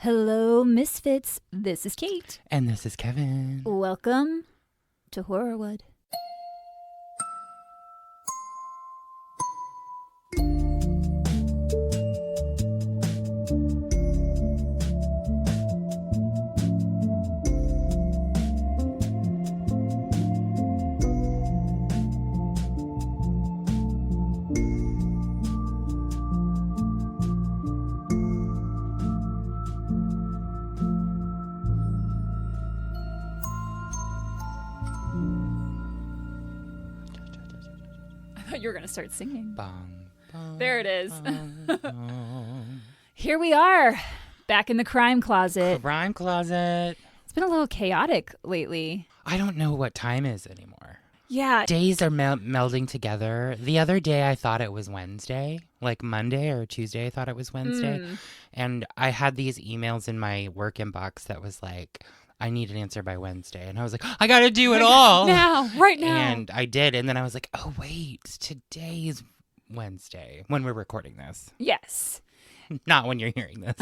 Hello, Misfits. This is Kate. And this is Kevin. Welcome to Horrorwood. You're going to start singing. Bong, bong, There it is. bong. Here we are, back in the crime closet. Crime closet. It's been a little chaotic lately. I don't know what time is anymore. Yeah. Days are melding together. The other day I thought it was Wednesday, like Monday or Tuesday I thought it was Wednesday. And I had these emails in my work inbox that was like, I need an answer by Wednesday. And I was like, I got to do it all. Now, right now. And I did. And then I was like, oh, wait, today's Wednesday when we're recording this. Yes. Not when you're hearing this.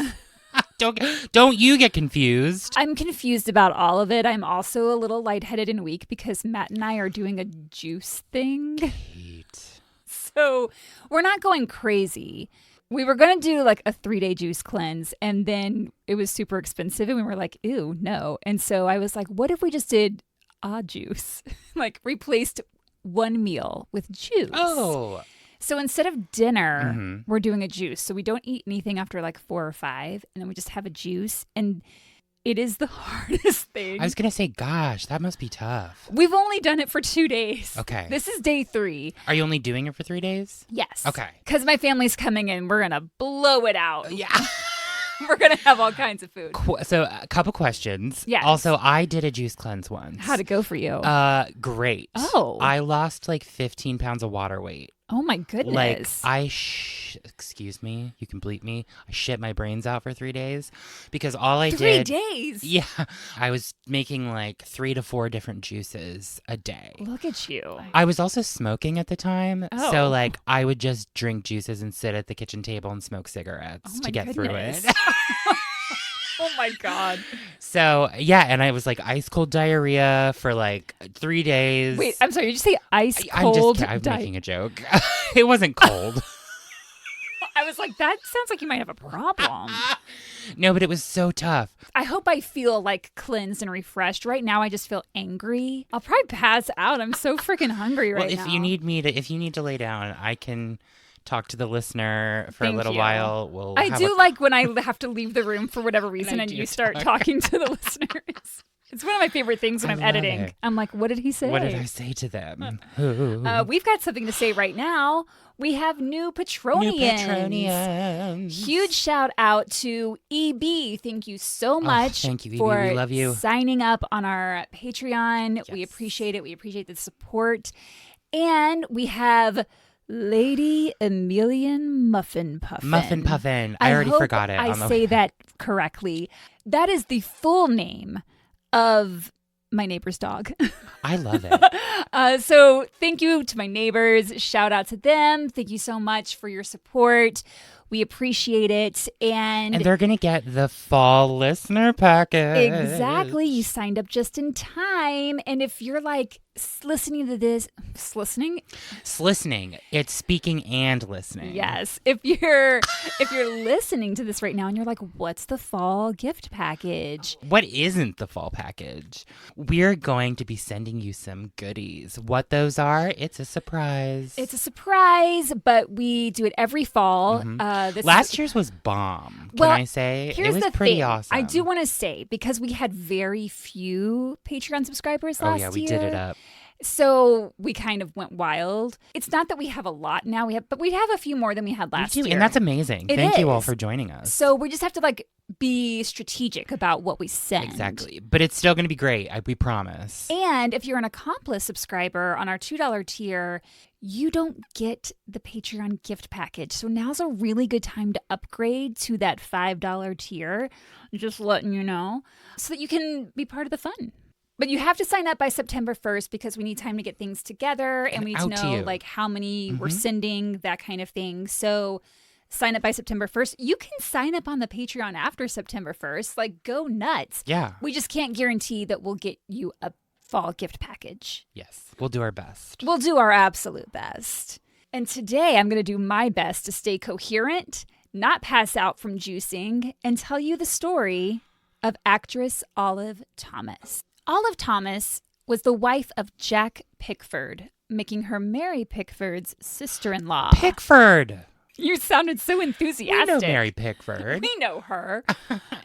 Don't you get confused. I'm confused about all of it. I'm also a little lightheaded and weak because Matt and I are doing a juice thing. Kate. So we're not going crazy. We were going to do like a 3-day juice cleanse, and then it was super expensive, and we were like, ew, no. And so I was like, what if we just did a juice? Like replaced one meal with juice. Oh. So instead of dinner, we're doing a juice. So we don't eat anything after like 4 or 5, and then we just have a juice. And it is the hardest thing. I was going to say, gosh, that must be tough. We've only done it for 2 days. Okay. This is day 3. Are you only doing it for 3 days? Yes. Okay. Because my family's coming in. We're going to blow it out. Yeah. We're going to have all kinds of food. So a couple questions. Yes. Also, I did a juice cleanse once. How'd it go for you? Great. Oh. I lost like 15 pounds of water weight. Oh my goodness. Like excuse me, you can bleep me. I shit my brains out for 3 days because all I 3 did. days? Yeah. I was making like 3 to 4 different juices a day. Look at you. I was also smoking at the time. Oh. So like I would just drink juices and sit at the kitchen table and smoke cigarettes to get through it. Oh my God. So yeah, and I was like ice cold diarrhea for like 3 days. Wait, I'm sorry. Did you say ice cold? I'm making a joke. It wasn't cold. I was like, that sounds like you might have a problem. No, but it was so tough. I hope I feel like cleansed and refreshed. Right now, I just feel angry. I'll probably pass out. I'm so freaking hungry right now. Well, if you need to lay down, I can talk to the listener for Thank a little you. while. I do like when I have to leave the room for whatever reason and you start talking to the listeners. It's one of my favorite things when I'm editing. It. I'm like, what did he say? What did I say to them? We've got something to say right now. We have new Patronians. Huge shout out to EB. Thank you so much thank you, EB. for We love you. signing up on our Patreon. Yes. We appreciate it. We appreciate the support. And we have Lady Emilian Muffin Puffin. Muffin Puffin. I already forgot it. I say that correctly. That is the full name of my neighbor's dog. I love it. So thank you to my neighbors. Shout out to them. Thank you so much for your support. We appreciate it. And they're going to get the fall listener package. Exactly. You signed up just in time. And if you're like listening to this, listening? It's speaking and listening. Yes. If you're listening to this right now and you're like, what's the fall gift package? What isn't the fall package? We're going to be sending you some goodies. What those are, it's a surprise. It's a surprise, but we do it every fall. Last year's was bomb. Can I say? Here's it was the pretty thing. awesome. I do want to say, because we had very few Patreon subscribers last year. Oh, yeah, we did it up. So we kind of went wild. It's not that we have a lot now, but we have a few more than we had last year. And that's amazing. Thank you all for joining us. So we just have to be strategic about what we send. Exactly. But it's still going to be great. We promise. And if you're an Accomplice subscriber on our $2 tier, you don't get the Patreon gift package. So now's a really good time to upgrade to that $5 tier. Just letting you know, so that you can be part of the fun. But you have to sign up by September 1st because we need time to get things together and we need to know how many we're sending, that kind of thing. So sign up by September 1st. You can sign up on the Patreon after September 1st. Like, go nuts. Yeah. We just can't guarantee that we'll get you a fall gift package. Yes, we'll do our best. We'll do our absolute best. And today I'm going to do my best to stay coherent, not pass out from juicing, and tell you the story of actress Olive Thomas. Olive Thomas was the wife of Jack Pickford, making her Mary Pickford's sister-in-law. Pickford! You sounded so enthusiastic. We know Mary Pickford. We know her.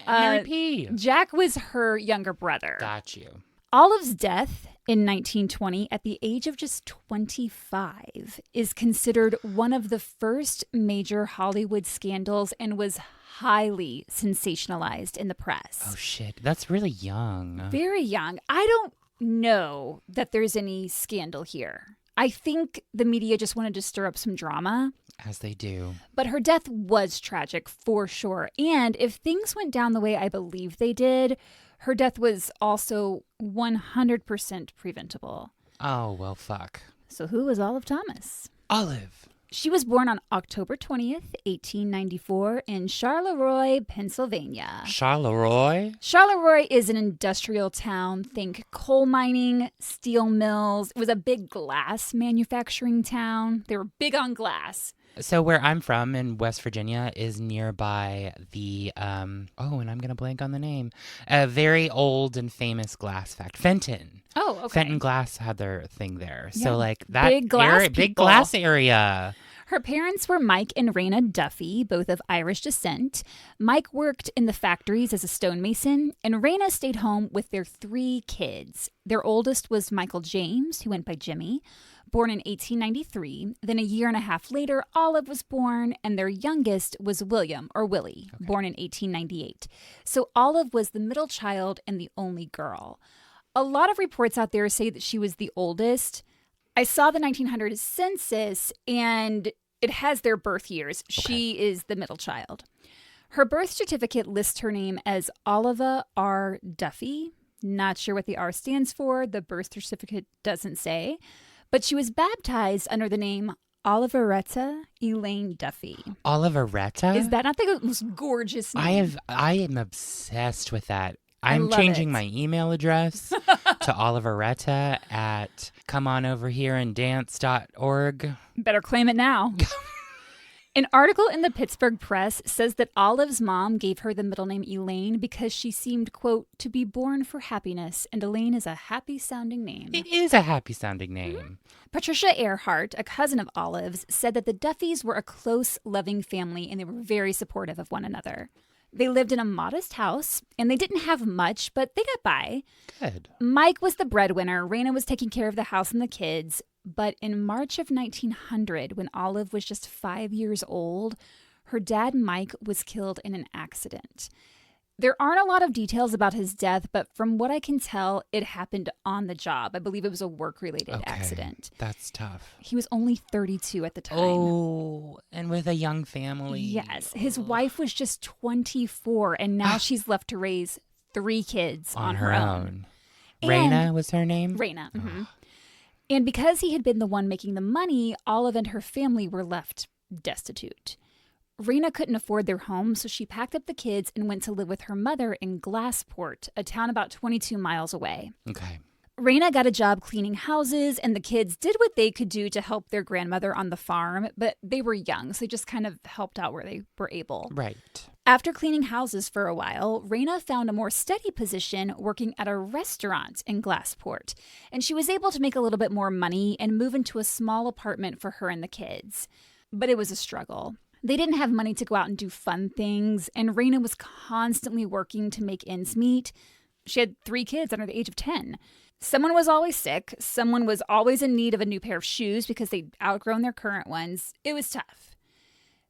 Mary P. Jack was her younger brother. Got you. Olive's death in 1920 at the age of just 25 is considered one of the first major Hollywood scandals and was highly sensationalized in the press. Oh, shit. That's really young. Very young. I don't know that there's any scandal here. I think the media just wanted to stir up some drama. As they do. But her death was tragic for sure. And if things went down the way I believe they did, her death was also 100% preventable. Oh, well, fuck. So who was Olive Thomas? Olive. She was born on October 20th, 1894 in Charleroi, Pennsylvania. Charleroi? Charleroi is an industrial town. Think coal mining, steel mills. It was a big glass manufacturing town. They were big on glass. So where I'm from in West Virginia is nearby the, and I'm going to blank on the name, a very old and famous glass factory. Fenton. Oh, okay. Fenton Glass had their thing there. Yeah. So like that Big glass area, big people. glass area. Her parents were Mike and Raina Duffy, both of Irish descent. Mike worked in the factories as a stonemason, and Raina stayed home with their 3 kids. Their oldest was Michael James, who went by Jimmy, born in 1893. Then a year and a half later, Olive was born, and their youngest was William, or Willie, born in 1898. So Olive was the middle child and the only girl. A lot of reports out there say that she was the oldest. I saw the 1900 census, and it has their birth years. Okay. She is the middle child. Her birth certificate lists her name as Oliva R. Duffy. Not sure what the R stands for. The birth certificate doesn't say. But she was baptized under the name Oliveretta Elaine Duffy. Oliveretta? Is that not the most gorgeous name? I am obsessed with that. I I'm love changing it. my email address to Oliveretta at comeonoverhereanddance.org. Better claim it now. An article in the Pittsburgh Press says that Olive's mom gave her the middle name Elaine because she seemed, quote, to be born for happiness, and Elaine is a happy-sounding name. It is a happy-sounding name. Patricia Earhart, a cousin of Olive's, said that the Duffys were a close, loving family, and they were very supportive of one another. They lived in a modest house, and they didn't have much, but they got by. Good. Mike was the breadwinner. Raina was taking care of the house and the kids. But in March of 1900, when Olive was just 5 years old, her dad, Mike, was killed in an accident. There aren't a lot of details about his death, but from what I can tell, it happened on the job. I believe it was a work-related accident. That's tough. He was only 32 at the time. Oh, and with a young family. Yes. His wife was just 24, and now she's left to raise 3 kids on her own. Raina was her name? Raina. Mm-hmm. And because he had been the one making the money, Olive and her family were left destitute. Raina couldn't afford their home, so she packed up the kids and went to live with her mother in Glassport, a town about 22 miles away. Okay. Raina got a job cleaning houses, and the kids did what they could do to help their grandmother on the farm, but they were young, so they just kind of helped out where they were able. Right. After cleaning houses for a while, Raina found a more steady position working at a restaurant in Glassport, and she was able to make a little bit more money and move into a small apartment for her and the kids. But it was a struggle. They didn't have money to go out and do fun things, and Raina was constantly working to make ends meet. She had 3 kids under the age of 10. Someone was always sick. Someone was always in need of a new pair of shoes because they'd outgrown their current ones. It was tough.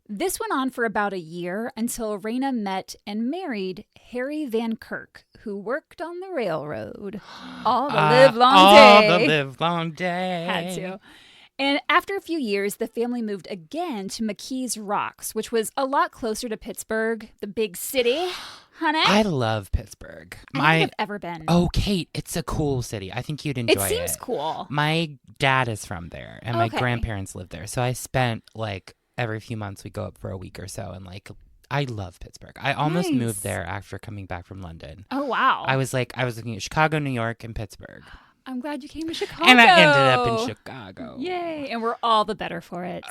This went on for about a year until Raina met and married Harry Van Kirk, who worked on the railroad all the livelong day. All the livelong day. Had to. And after a few years, the family moved again to McKees Rocks, which was a lot closer to Pittsburgh, the big city. Honey? I love Pittsburgh. I don't think I've ever been. Oh, Kate, it's a cool city. I think you'd enjoy it. It seems cool. My dad is from there, and my grandparents lived there. So I spent like every few months we go up for a week or so, and like I love Pittsburgh. I almost moved there after coming back from London. Oh, wow. I was looking at Chicago, New York, and Pittsburgh. I'm glad you came to Chicago. And I ended up in Chicago. Yay. And we're all the better for it.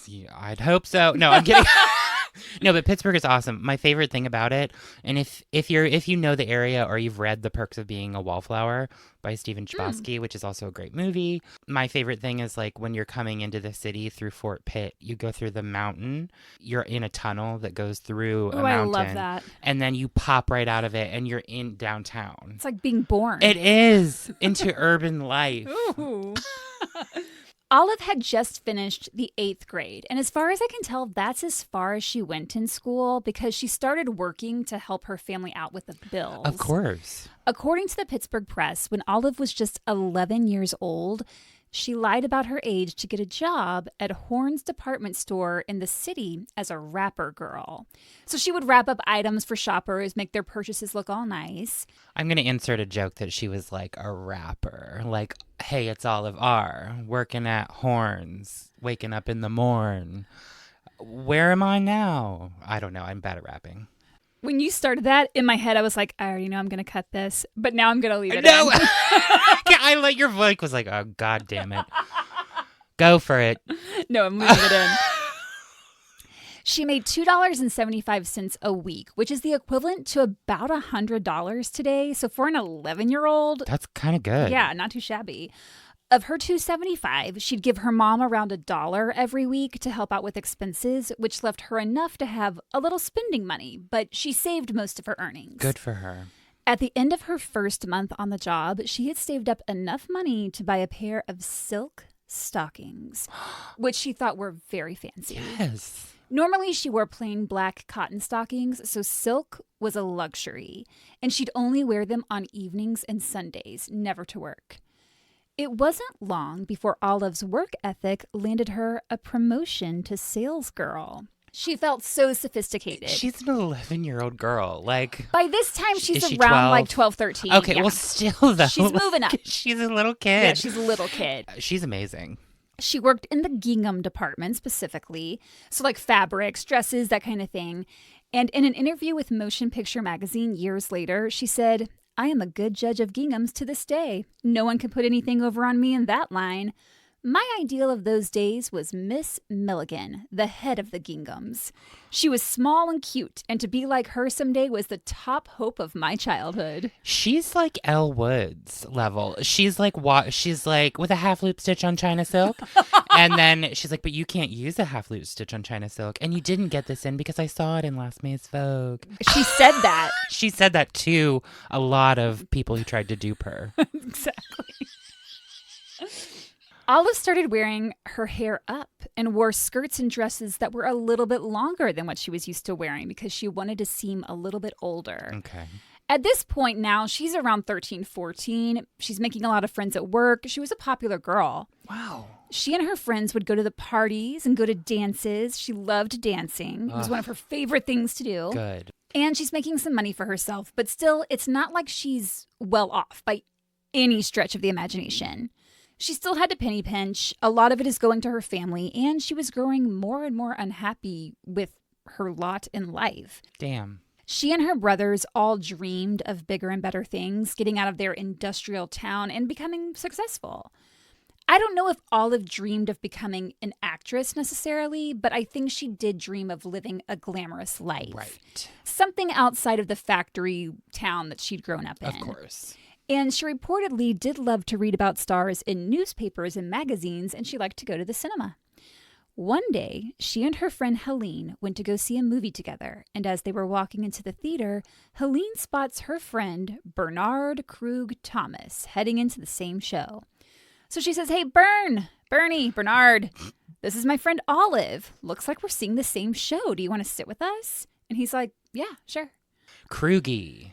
Yeah, I'd hope so. No, I'm kidding. No, but Pittsburgh is awesome. My favorite thing about it, and if you know the area or you've read The Perks of Being a Wallflower by Stephen Chbosky, which is also a great movie, my favorite thing is like when you're coming into the city through Fort Pitt, you go through the mountain, you're in a tunnel that goes through a mountain. I love that. And then you pop right out of it and you're in downtown. It's like being born. It is, into urban life. Ooh. Olive had just finished the 8th grade, and as far as I can tell, that's as far as she went in school because she started working to help her family out with the bills. Of course. According to the Pittsburgh Press, when Olive was just 11 years old, she lied about her age to get a job at Horne's department store in the city as a wrapper girl. So she would wrap up items for shoppers, make their purchases look all nice. I'm going to insert a joke that she was like a rapper. Like, hey, it's Olive R. Working at Horne's, waking up in the morn. Where am I now? I don't know. I'm bad at rapping. When you started that, in my head, I was like, I already know I'm going to cut this, but now I'm going to leave it No. in. I like your voice was like, oh, God damn it. Go for it. No, I'm leaving it in. She made $2.75 a week, which is the equivalent to about $100 today. So for an 11-year-old, that's kind of good. Yeah, not too shabby. Of her $2.75, she'd give her mom around $1 every week to help out with expenses, which left her enough to have a little spending money, but she saved most of her earnings. Good for her. At the end of her first month on the job, she had saved up enough money to buy a pair of silk stockings, which she thought were very fancy. Yes. Normally, she wore plain black cotton stockings, so silk was a luxury, and she'd only wear them on evenings and Sundays, never to work. It wasn't long before Olive's work ethic landed her a promotion to sales girl. She felt so sophisticated. She's an 11-year-old girl. Like, by this time, she's she around 12? like 12, 13. Okay, yeah. well, still, though. She's moving up. She's a little kid. Yeah, she's a little kid. She's amazing. She worked in the gingham department specifically. So like fabrics, dresses, that kind of thing. And in an interview with Motion Picture Magazine years later, she said, I am a good judge of ginghams to this day. No one can put anything over on me in that line. My ideal of those days was Miss Milligan, the head of the ginghams. She was small and cute, and to be like her someday was the top hope of my childhood. She's like Elle Woods level. She's like with a half loop stitch on China silk. And then she's like, but you can't use a half loop stitch on China silk. And you didn't get this in because I saw it in last May's Vogue. She said that. She said that to a lot of people who tried to dupe her. Exactly. Olive started wearing her hair up and wore skirts and dresses that were a little bit longer than what she was used to wearing because she wanted to seem a little bit older. Okay. At this point now, she's around 13, 14. She's making a lot of friends at work. She was a popular girl. Wow. She and her friends would go to the parties and go to dances. She loved dancing. It was one of her favorite things to do. Good. And she's making some money for herself. But still, it's not like she's well off by any stretch of the imagination. She still had to penny pinch. A lot of it is going to her family, and she was growing more and more unhappy with her lot in life. Damn. She and her brothers all dreamed of bigger and better things, getting out of their industrial town and becoming successful. I don't know if Olive dreamed of becoming an actress necessarily, but I think she did dream of living a glamorous life. Right. Something outside of the factory town that she'd grown up in. Of course. And she reportedly did love to read about stars in newspapers and magazines, and she liked to go to the cinema. One day, she and her friend Helene went to go see a movie together, and as they were walking into the theater, Helene spots her friend Bernard Krug Thomas heading into the same show. So she says, hey, Bernard, this is my friend Olive. Looks like we're seeing the same show. Do you want to sit with us? And he's like, yeah, sure. Krugy.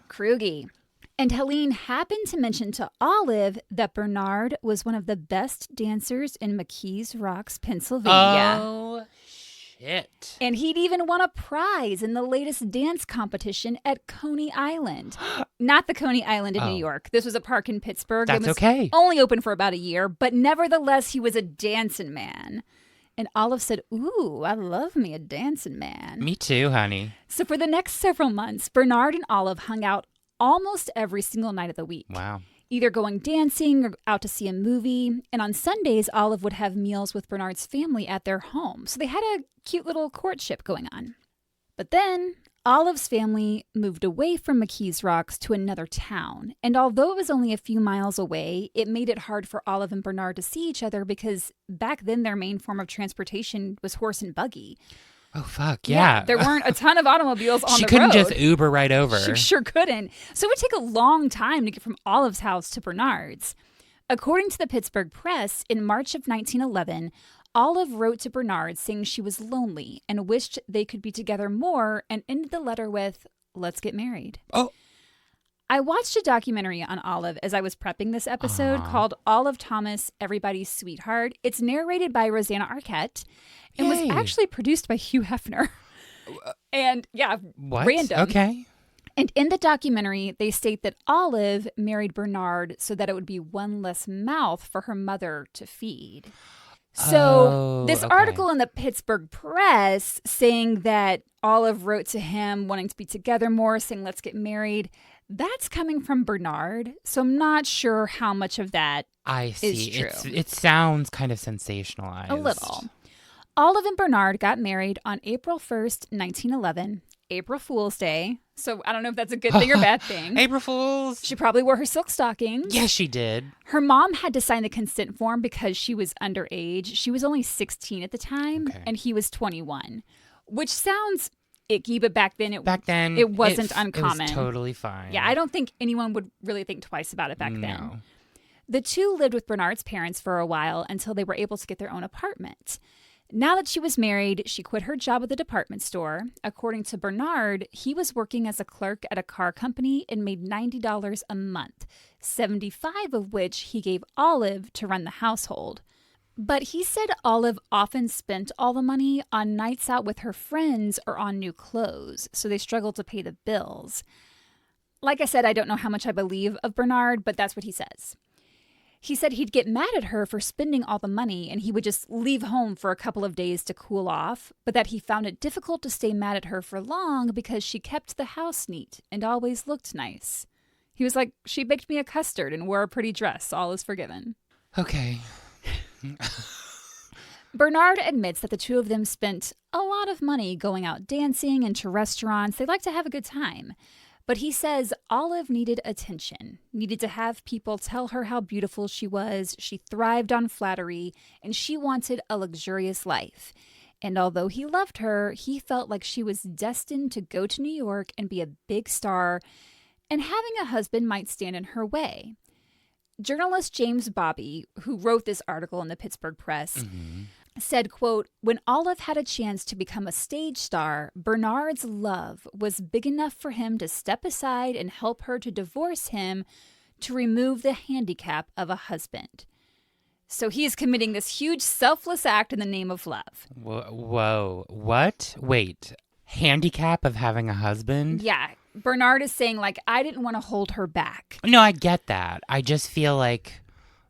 And Helene happened to mention to Olive that Bernard was one of the best dancers in McKees Rocks, Pennsylvania. Oh, shit. And he'd even won a prize in the latest dance competition at Coney Island. Not the Coney Island in New York. This was a park in Pittsburgh. That's it was okay. Only open for about a year, but nevertheless, he was a dancing man. And Olive said, "Ooh, I love me a dancing man." Me too, honey. So for the next several months, Bernard and Olive hung out almost every single night of the week. Wow. Either going dancing or out to see a movie. And on Sundays, Olive would have meals with Bernard's family at their home. So they had a cute little courtship going on. But then Olive's family moved away from McKees Rocks to another town. And although it was only a few miles away, it made it hard for Olive and Bernard to see each other because back then their main form of transportation was horse and buggy. Oh, fuck, yeah. There weren't a ton of automobiles on the road. She couldn't just Uber right over. She sure couldn't. So it would take a long time to get from Olive's house to Bernard's. According to the Pittsburgh Press, in March of 1911, Olive wrote to Bernard saying she was lonely and wished they could be together more and ended the letter with, "Let's get married." Oh. I watched a documentary on Olive as I was prepping this episode called Olive Thomas, Everybody's Sweetheart. It's narrated by Rosanna Arquette and was actually produced by Hugh Hefner. And What? Random. Okay. And in the documentary, they state that Olive married Bernard so that it would be one less mouth for her mother to feed. So this article in the Pittsburgh Press saying that Olive wrote to him wanting to be together more, saying let's get married, that's coming from Bernard. So I'm not sure how much of that is true. It sounds kind of sensationalized. A little. Olive and Bernard got married on April 1st, 1911, April Fool's Day. So I don't know if that's a good thing or bad thing. April Fools. She probably wore her silk stockings. Yes, she did. Her mom had to sign the consent form because she was underage. She was only 16 at the time, and he was 21, which sounds icky, but back then it wasn't uncommon. It was totally fine. Yeah, I don't think anyone would really think twice about it back then. The two lived with Bernard's parents for a while until they were able to get their own apartment. Now that she was married, she quit her job at the department store. According to Bernard, he was working as a clerk at a car company and made $90 a month, $75 of which he gave Olive to run the household. But he said Olive often spent all the money on nights out with her friends or on new clothes, so they struggled to pay the bills. Like I said, I don't know how much I believe of Bernard, but that's what he says. He said he'd get mad at her for spending all the money and he would just leave home for a couple of days to cool off, but that he found it difficult to stay mad at her for long because she kept the house neat and always looked nice. He was like, "She baked me a custard and wore a pretty dress. All is forgiven." Okay. Bernard admits that the two of them spent a lot of money going out dancing and to restaurants. They like to have a good time. But he says Olive needed attention, needed to have people tell her how beautiful she was. She thrived on flattery, and she wanted a luxurious life. And although he loved her, he felt like she was destined to go to New York and be a big star, and having a husband might stand in her way. Journalist James Baubie, who wrote this article in the Pittsburgh Press, said, quote, "When Olive had a chance to become a stage star, Bernard's love was big enough for him to step aside and help her to divorce him to remove the handicap of a husband." So he is committing this huge selfless act in the name of love. Whoa. What? Wait. Handicap of having a husband? Yeah. Bernard is saying, like, I didn't want to hold her back. No, I get that. I just feel like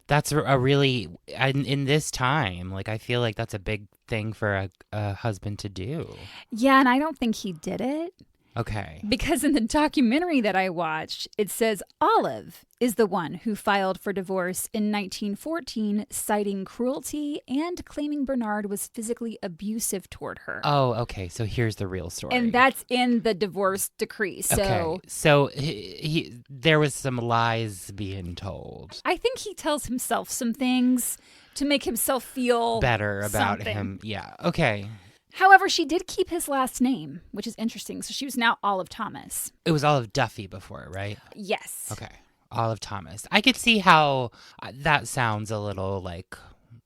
that's a really, in this time, like, I feel like that's a big thing for a husband to do. Yeah, and I don't think he did it. Okay. Because in the documentary that I watched, it says Olive is the one who filed for divorce in 1914, citing cruelty and claiming Bernard was physically abusive toward her. Oh, okay. So here's the real story. And that's in the divorce decree. So he there was some lies being told. I think he tells himself some things to make himself feel better about something. him. Yeah. Okay. However, she did keep his last name, which is interesting. So she was now Olive Thomas. It was Olive Duffy before, right? Yes. Okay. Olive Thomas. I could see how that sounds a little like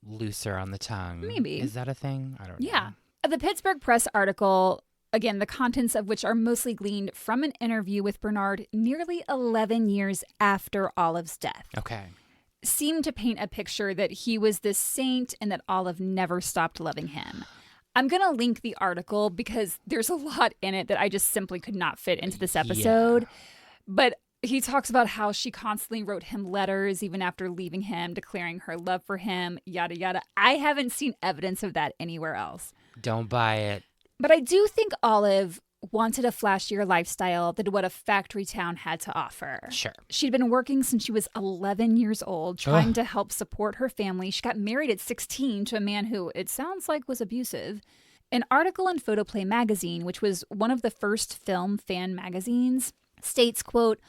looser on the tongue. Maybe. Is that a thing? I don't know. Yeah. The Pittsburgh Press article, again, the contents of which are mostly gleaned from an interview with Bernard nearly 11 years after Olive's death. Okay. Seemed to paint a picture that he was this saint and that Olive never stopped loving him. I'm going to link the article because there's a lot in it that I just simply could not fit into this episode. Yeah. But He talks about how she constantly wrote him letters even after leaving him, declaring her love for him, yada, yada. I haven't seen evidence of that anywhere else. Don't buy it. But I do think Olive wanted a flashier lifestyle than what a factory town had to offer. Sure. She'd been working since she was 11 years old, trying to help support her family. She got married at 16 to a man who, it sounds like, was abusive. An article in Photoplay magazine, which was one of the first film fan magazines, states, quote,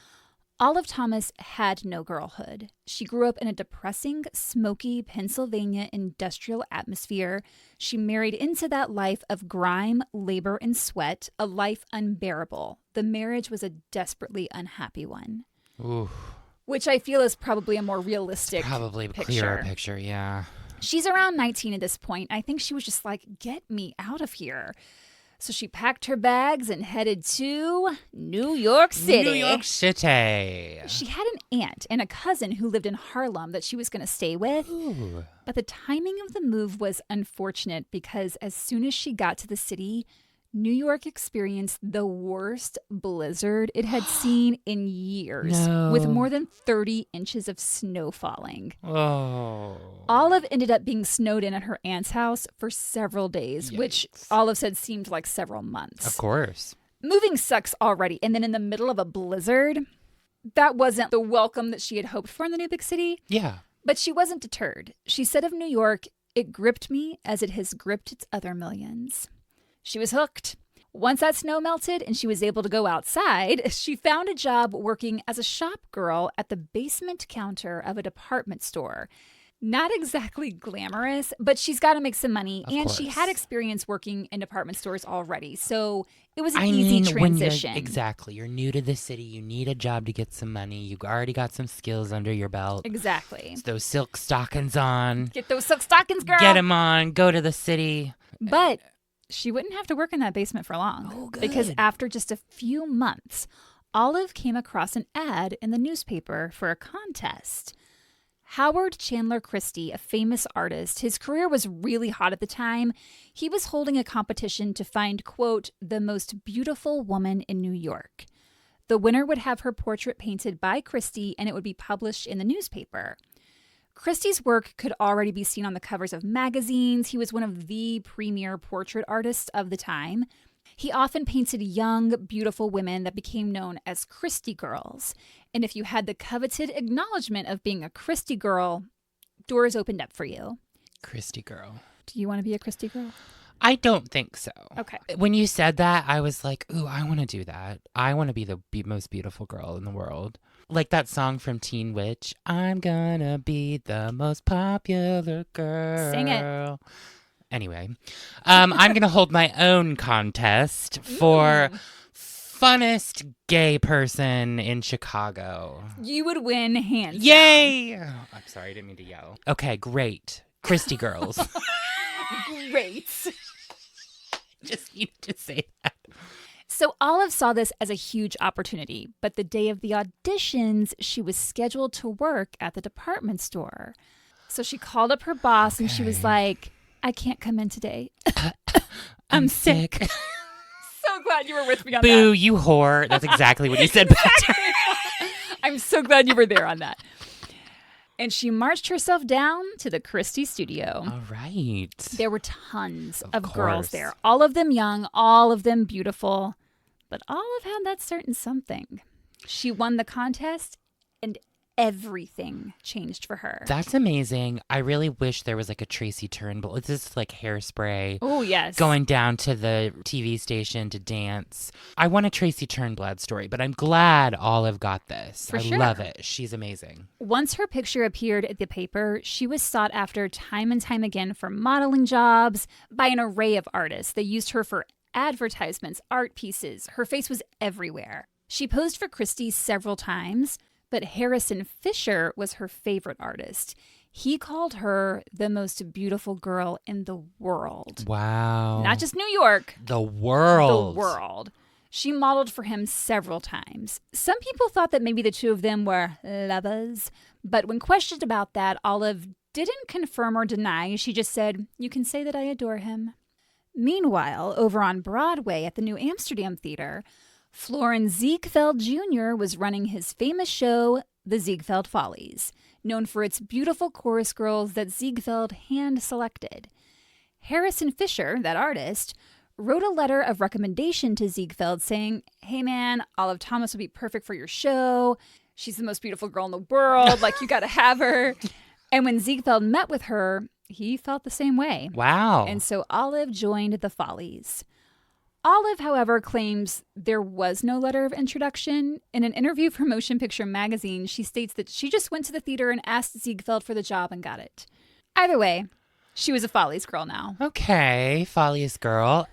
Olive Thomas had no girlhood. She grew up in a depressing, smoky Pennsylvania industrial atmosphere. She married into that life of grime, labor, and sweat, a life unbearable. The marriage was a desperately unhappy one. Ooh. Which I feel is probably a more realistic Probably picture. Clearer picture, yeah. She's around 19 at this point. I think she was just like, get me out of here. So she packed her bags and headed to New York City. New York City. She had an aunt and a cousin who lived in Harlem that she was going to stay with. Ooh. But the timing of the move was unfortunate because as soon as she got to the city, New York experienced the worst blizzard it had seen in years, with more than 30 inches of snow falling. Oh. Olive ended up being snowed in at her aunt's house for several days, which Olive said seemed like several months. Of course. Moving sucks already, and then in the middle of a blizzard, that wasn't the welcome that she had hoped for in the new big city. Yeah. But she wasn't deterred. She said of New York, it gripped me as it has gripped its other millions. She was hooked. Once that snow melted and she was able to go outside, she found a job working as a shop girl at the basement counter of a department store. Not exactly glamorous, but she's got to make some money. Of and course. She had experience working in department stores already. So it was an easy transition. Exactly. You're new to the city. You need a job to get some money. You already got some skills under your belt. Exactly. It's those silk stockings on. Get those silk stockings, girl. Get them on. Go to the city. But she wouldn't have to work in that basement for long. Oh, good. Because after just a few months, Olive came across an ad in the newspaper for a contest. Howard Chandler Christy, a famous artist, his career was really hot at the time. He was holding a competition to find, quote, the most beautiful woman in New York. The winner would have her portrait painted by Christy, and it would be published in the newspaper. Christie's work could already be seen on the covers of magazines. He was one of the premier portrait artists of the time. He often painted young, beautiful women that became known as Christy Girls. And if you had the coveted acknowledgement of being a Christy Girl, doors opened up for you. Christy girl. Do you want to be a Christy Girl? I don't think so. Okay. When you said that, I was like, ooh, I want to do that. I want to be the most beautiful girl in the world. Like that song from Teen Witch, I'm gonna be the most popular girl. Sing it. Anyway, I'm going to hold my own contest for funnest gay person in Chicago. You would win hands down. Yay! Oh, I'm sorry, I didn't mean to yell. Okay, great. Christy Girls. Great. Just needed to say that. So Olive saw this as a huge opportunity, but the day of the auditions, she was scheduled to work at the department store. So she called up her boss and she was like, I can't come in today. I'm sick. So glad you were with me on that. Boo, you whore. That's exactly what you said back to me. I'm so glad you were there on that. And she marched herself down to the Christie studio. All right. There were tons of course. girls there. All of them young, all of them beautiful. But Olive had that certain something. She won the contest and everything changed for her. That's amazing. I really wish there was like a Tracy Turnbull. It's just like Hairspray. Oh, yes. Going down to the TV station to dance. I want a Tracy Turnblad story, but I'm glad Olive got this. For I sure. love it. She's amazing. Once her picture appeared at the paper, she was sought after time and time again for modeling jobs by an array of artists. They used her for advertisements, art pieces. Her face was everywhere. She posed for Christie several times, but Harrison Fisher was her favorite artist. He called her the most beautiful girl in the world. Wow. Not just New York. The world. The world. She modeled for him several times. Some people thought that maybe the two of them were lovers, but when questioned about that, Olive didn't confirm or deny. She just said, "You can say that I adore him." Meanwhile, over on Broadway at the New Amsterdam Theater, Florin Ziegfeld Jr. was running his famous show, The Ziegfeld Follies, known for its beautiful chorus girls that Ziegfeld hand-selected. Harrison Fisher, that artist, wrote a letter of recommendation to Ziegfeld saying, "Hey man, Olive Thomas would be perfect for your show. She's the most beautiful girl in the world. Like, you got to have her." And when Ziegfeld met with her, he felt the same way. Wow. And so Olive joined the Follies. Olive, however, claims there was no letter of introduction. In an interview for Motion Picture Magazine, she states that she just went to the theater and asked Ziegfeld for the job and got it. Either way, she was a Follies girl now. Okay, Follies girl.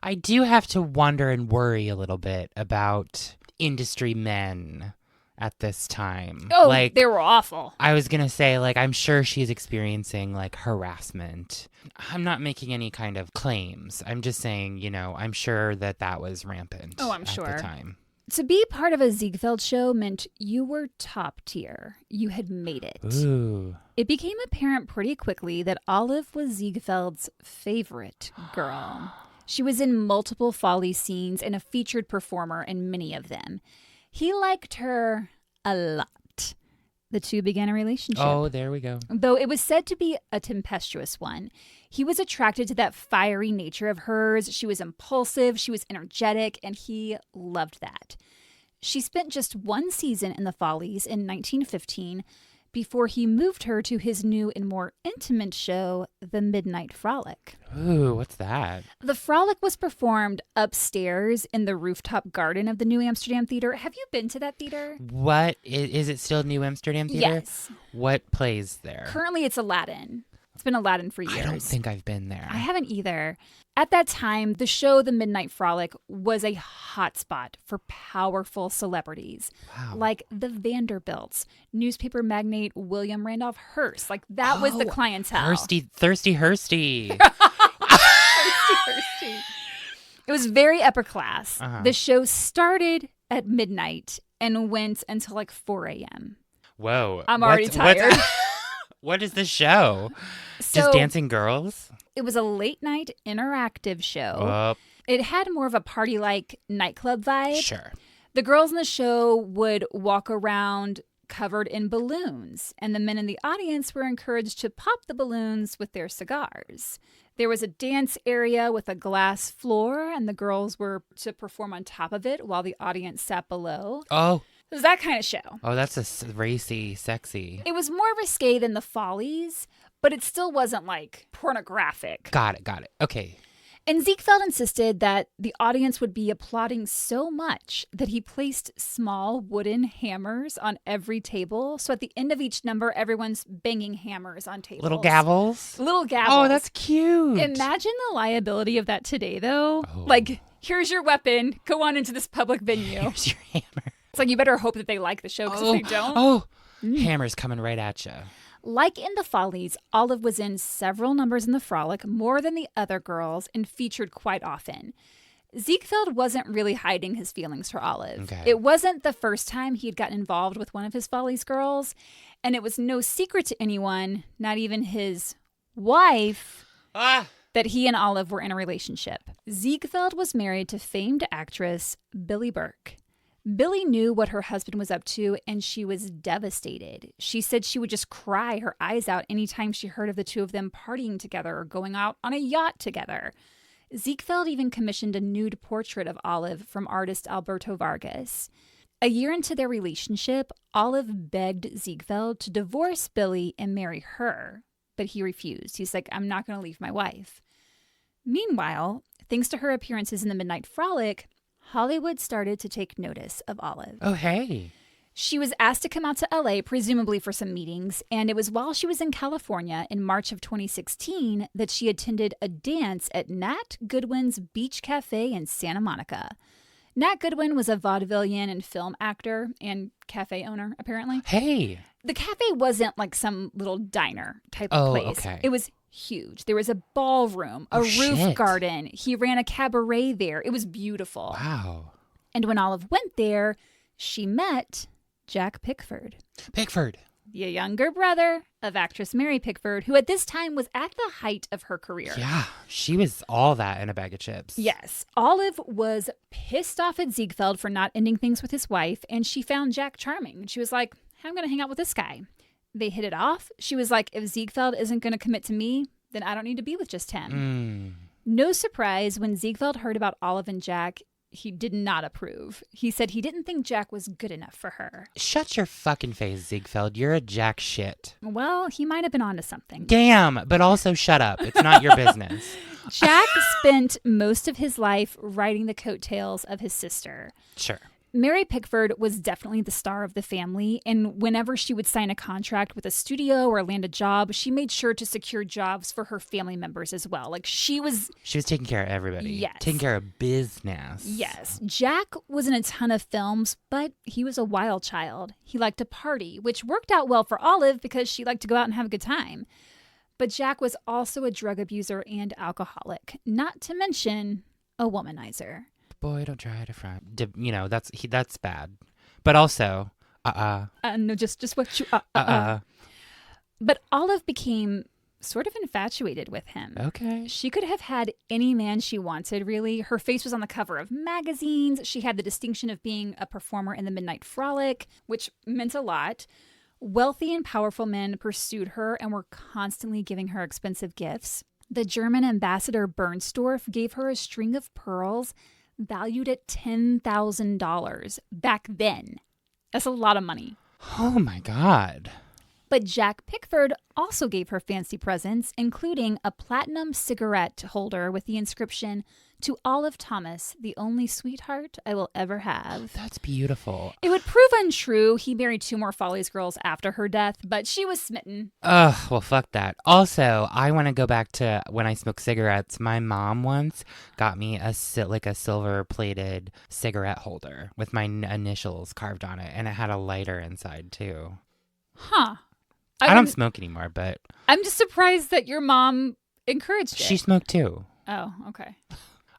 I do have to wonder and worry a little bit about industry men at this time. Oh, like, they were awful. I was going to say, like, I'm sure she's experiencing, like, harassment. I'm not making any kind of claims. I'm just saying, you know, I'm sure that was rampant. Oh, I'm sure. At the time. To be part of a Ziegfeld show meant you were top tier. You had made it. Ooh. It became apparent pretty quickly that Olive was Ziegfeld's favorite girl. She was in multiple Follies scenes and a featured performer in many of them. He liked her a lot. The two began a relationship. Oh, there we go. Though it was said to be a tempestuous one. He was attracted to that fiery nature of hers. She was impulsive, she was energetic, and he loved that. She spent just one season in the Follies in 1915 before he moved her to his new and more intimate show, The Midnight Frolic. Ooh, what's that? The Frolic was performed upstairs in the rooftop garden of the New Amsterdam Theater. Have you been to that theater? What? Is it still New Amsterdam Theater? Yes. What plays there? Currently, it's Aladdin. It's been Aladdin for years. I don't think I've been there. I haven't either. At that time, the show The Midnight Frolic was a hotspot for powerful celebrities. Wow. Like the Vanderbilts, newspaper magnate William Randolph Hearst. Like, that was the clientele. Thirsty. Thirsty. It was very upper class. Uh-huh. The show started at midnight and went until like 4 a.m. Whoa. I'm already tired. What is the show? So, just dancing girls? It was a late night interactive show. Oh. It had more of a party-like nightclub vibe. Sure. The girls in the show would walk around covered in balloons, and the men in the audience were encouraged to pop the balloons with their cigars. There was a dance area with a glass floor, and the girls were to perform on top of it while the audience sat below. Oh. It was that kind of show. Oh, that's racy, sexy. It was more risque than the Follies, but it still wasn't like pornographic. Got it. Okay. And Ziegfeld insisted that the audience would be applauding so much that he placed small wooden hammers on every table. So at the end of each number, everyone's banging hammers on tables. Little gavels? Little gavels. Oh, that's cute. Imagine the liability of that today, though. Oh. Like, here's your weapon. Go on into this public venue. Here's your hammer. It's like, you better hope that they like the show, because if they don't... Hammer's coming right at you. Like in the Follies, Olive was in several numbers in the Frolic, more than the other girls, and featured quite often. Ziegfeld wasn't really hiding his feelings for Olive. Okay. It wasn't the first time he had gotten involved with one of his Follies girls, and it was no secret to anyone, not even his wife, that he and Olive were in a relationship. Ziegfeld was married to famed actress Billie Burke. Billie knew what her husband was up to, and she was devastated. She said she would just cry her eyes out anytime she heard of the two of them partying together or going out on a yacht together. Ziegfeld even commissioned a nude portrait of Olive from artist Alberto Vargas. A year into their relationship, Olive begged Ziegfeld to divorce Billie and marry her, but he refused. He's like, "I'm not going to leave my wife." Meanwhile, thanks to her appearances in the Midnight Frolic, Hollywood started to take notice of Olive. Oh, hey. She was asked to come out to LA, presumably for some meetings, and it was while she was in California in March of 2016 that she attended a dance at Nat Goodwin's Beach Cafe in Santa Monica. Nat Goodwin was a vaudevillian and film actor and cafe owner, apparently. Hey. The cafe wasn't like some little diner type of place. Okay. It was huge. There was a ballroom, a roof garden. He ran a cabaret there. It was beautiful. Wow. And when Olive went there, she met Jack Pickford. Pickford. the younger brother of actress Mary Pickford, who at this time was at the height of her career. Yeah, she was all that in a bag of chips. Yes. Olive was pissed off at Ziegfeld for not ending things with his wife, and she found Jack charming. She was like, I'm going to hang out with this guy. They hit it off. She was like, if Ziegfeld isn't going to commit to me, then I don't need to be with just him. No surprise, when Ziegfeld heard about Olive and Jack, he did not approve. He said he didn't think Jack was good enough for her. Shut your fucking face, Ziegfeld. You're a jack shit. Well, he might have been onto something. Damn, but also shut up. It's not your business. Jack spent most of his life riding the coattails of his sister. Sure. Mary Pickford was definitely the star of the family, and whenever she would sign a contract with a studio or land a job, she made sure to secure jobs for her family members as well. Like, she was taking care of everybody. Yes. Taking care of business. Yes. Jack was in a ton of films, but he was a wild child. He liked to party, which worked out well for Olive because she liked to go out and have a good time. But Jack was also a drug abuser and alcoholic, not to mention a womanizer. Boy, don't try to front. That's bad. But also, no, just what you, But Olive became sort of infatuated with him. Okay. She could have had any man she wanted, really. Her face was on the cover of magazines. She had the distinction of being a performer in the Midnight Frolic, which meant a lot. Wealthy and powerful men pursued her and were constantly giving her expensive gifts. The German ambassador Bernstorff gave her a string of pearls valued at $10,000 back then. That's a lot of money. Oh my God. But Jack Pickford also gave her fancy presents, including a platinum cigarette holder with the inscription, "To Olive Thomas, the only sweetheart I will ever have." That's beautiful. It would prove untrue. He married 2 more Follies girls after her death, but she was smitten. Ugh, well, fuck that. Also, I want to go back to when I smoked cigarettes. My mom once got me a silver-plated cigarette holder with my initials carved on it, and it had a lighter inside, too. Huh. I don't smoke anymore, but... I'm just surprised that your mom encouraged it. She smoked, too. Oh, okay.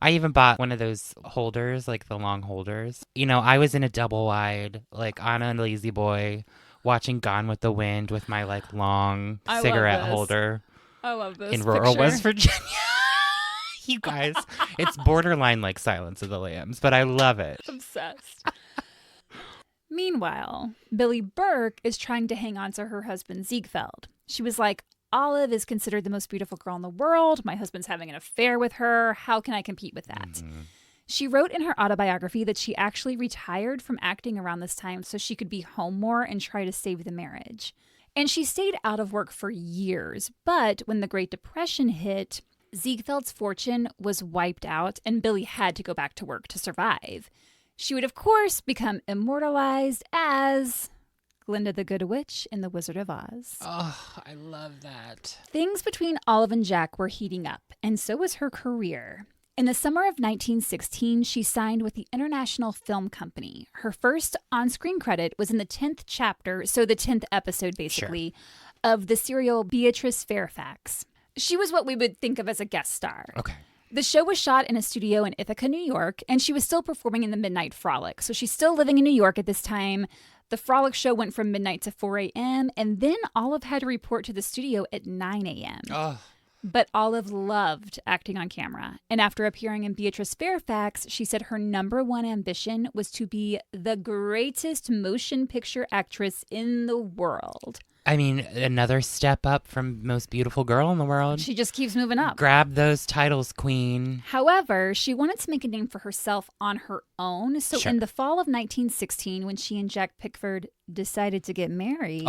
I even bought one of those holders, like the long holders. You know, I was in a double wide, like on a lazy boy, watching Gone with the Wind with my like long cigarette holder. I love this in rural West Virginia. You guys, it's borderline like Silence of the Lambs, but I love it. Obsessed. Meanwhile, Billie Burke is trying to hang on to her husband Ziegfeld. She was like, Olive is considered the most beautiful girl in the world. My husband's having an affair with her. How can I compete with that? Mm-hmm. She wrote in her autobiography that she actually retired from acting around this time so she could be home more and try to save the marriage. And she stayed out of work for years. But when the Great Depression hit, Ziegfeld's fortune was wiped out and Billie had to go back to work to survive. She would, of course, become immortalized as Glinda the Good Witch in The Wizard of Oz. Oh, I love that. Things between Olive and Jack were heating up, and so was her career. In the summer of 1916, she signed with the International Film Company. Her first on-screen credit was in the 10th chapter, so the 10th episode, basically, of the serial Beatrice Fairfax. She was what we would think of as a guest star. Okay. The show was shot in a studio in Ithaca, New York, and she was still performing in the Midnight Frolic. So she's still living in New York at this time. The Frolic show went from midnight to 4 a.m., and then Olive had to report to the studio at 9 a.m. Oh. But Olive loved acting on camera. And after appearing in Beatrice Fairfax, she said her number one ambition was to be the greatest motion picture actress in the world. I mean, another step up from most beautiful girl in the world. She just keeps moving up. Grab those titles, queen. However, she wanted to make a name for herself on her own. So in the fall of 1916, when she and Jack Pickford decided to get married,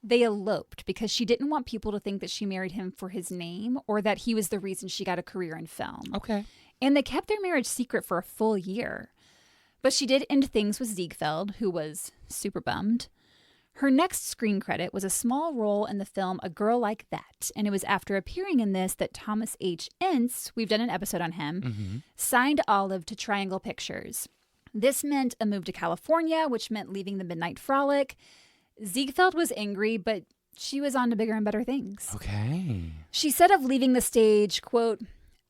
they eloped because she didn't want people to think that she married him for his name or that he was the reason she got a career in film. Okay. And they kept their marriage secret for a full year. But she did end things with Ziegfeld, who was super bummed. Her next screen credit was a small role in the film A Girl Like That, and it was after appearing in this that Thomas H. Ince, we've done an episode on him, signed Olive to Triangle Pictures. This meant a move to California, which meant leaving the Midnight Frolic. Ziegfeld was angry, but she was on to bigger and better things. Okay. She said of leaving the stage, quote,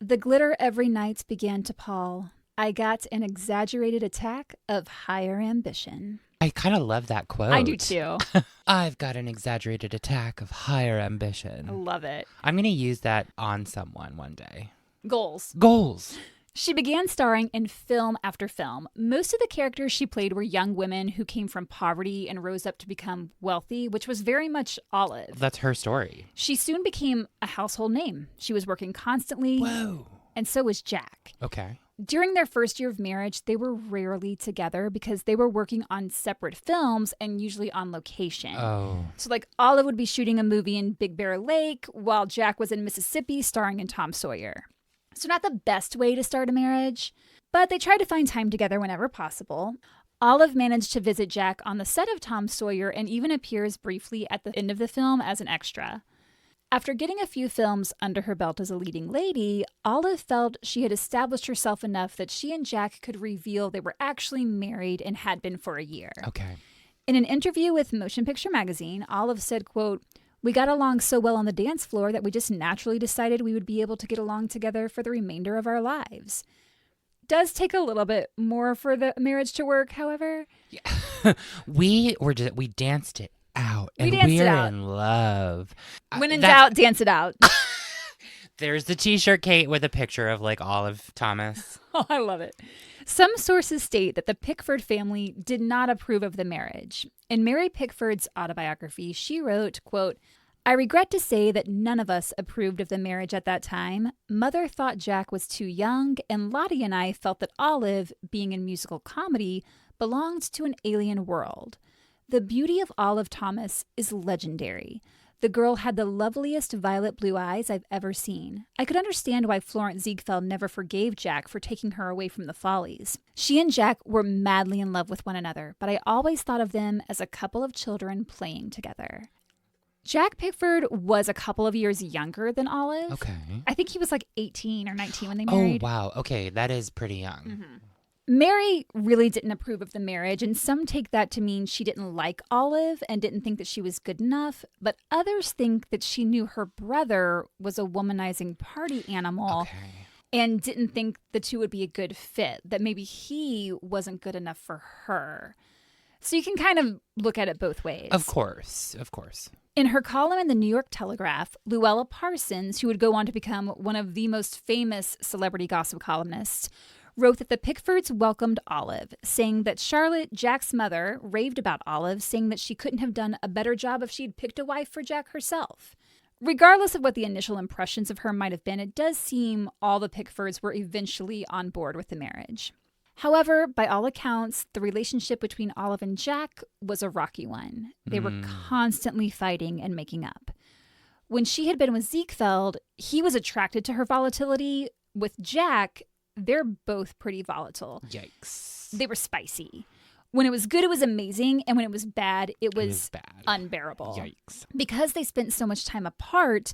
"The glitter every night began to pall. I got an exaggerated attack of higher ambition." I kind of love that quote. I do too. I've got an exaggerated attack of higher ambition. I love it. I'm going to use that on someone one day. Goals. She began starring in film after film. Most of the characters she played were young women who came from poverty and rose up to become wealthy, which was very much Olive. That's her story. She soon became a household name. She was working constantly. Whoa. And so was Jack. Okay. During their first year of marriage, they were rarely together because they were working on separate films and usually on location. Oh. So like Olive would be shooting a movie in Big Bear Lake while Jack was in Mississippi starring in Tom Sawyer. So not the best way to start a marriage, but they tried to find time together whenever possible. Olive managed to visit Jack on the set of Tom Sawyer and even appears briefly at the end of the film as an extra. After getting a few films under her belt as a leading lady, Olive felt she had established herself enough that she and Jack could reveal they were actually married and had been for a year. Okay. In an interview with Motion Picture Magazine, Olive said, quote, "We got along so well on the dance floor that we just naturally decided we would be able to get along together for the remainder of our lives." Does take a little bit more for the marriage to work, however. Yeah. we danced it out, and we're in love. When in doubt, dance it out. There's the t-shirt, Kate, with a picture of like Olive Thomas. Oh, I love it. Some sources state that the Pickford family did not approve of the marriage. In Mary Pickford's autobiography, she wrote, quote, "I regret to say that none of us approved of the marriage at that time. Mother thought Jack was too young, and Lottie and I felt that Olive, being in musical comedy, belonged to an alien world. The beauty of Olive Thomas is legendary. The girl had the loveliest violet blue eyes I've ever seen. I could understand why Florence Ziegfeld never forgave Jack for taking her away from the Follies. She and Jack were madly in love with one another, but I always thought of them as a couple of children playing together." Jack Pickford was a couple of years younger than Olive. Okay. I think he was like 18 or 19 when they married. Oh, wow. Okay, that is pretty young. Mm-hmm. Mary really didn't approve of the marriage, and some take that to mean she didn't like Olive and didn't think that she was good enough, but others think that she knew her brother was a womanizing party animal and didn't think the two would be a good fit, that maybe he wasn't good enough for her. So you can kind of look at it both ways. Of course. In her column in the New York Telegraph, Luella Parsons, who would go on to become one of the most famous celebrity gossip columnists, wrote that the Pickfords welcomed Olive, saying that Charlotte, Jack's mother, raved about Olive, saying that she couldn't have done a better job if she'd picked a wife for Jack herself. Regardless of what the initial impressions of her might have been, it does seem all the Pickfords were eventually on board with the marriage. However, by all accounts, the relationship between Olive and Jack was a rocky one. They were constantly fighting and making up. When she had been with Ziegfeld, he was attracted to her volatility. With Jack, they're both pretty volatile. Yikes. They were spicy. When it was good, it was amazing. And when it was bad, it was bad. Unbearable. Yikes. Because they spent so much time apart,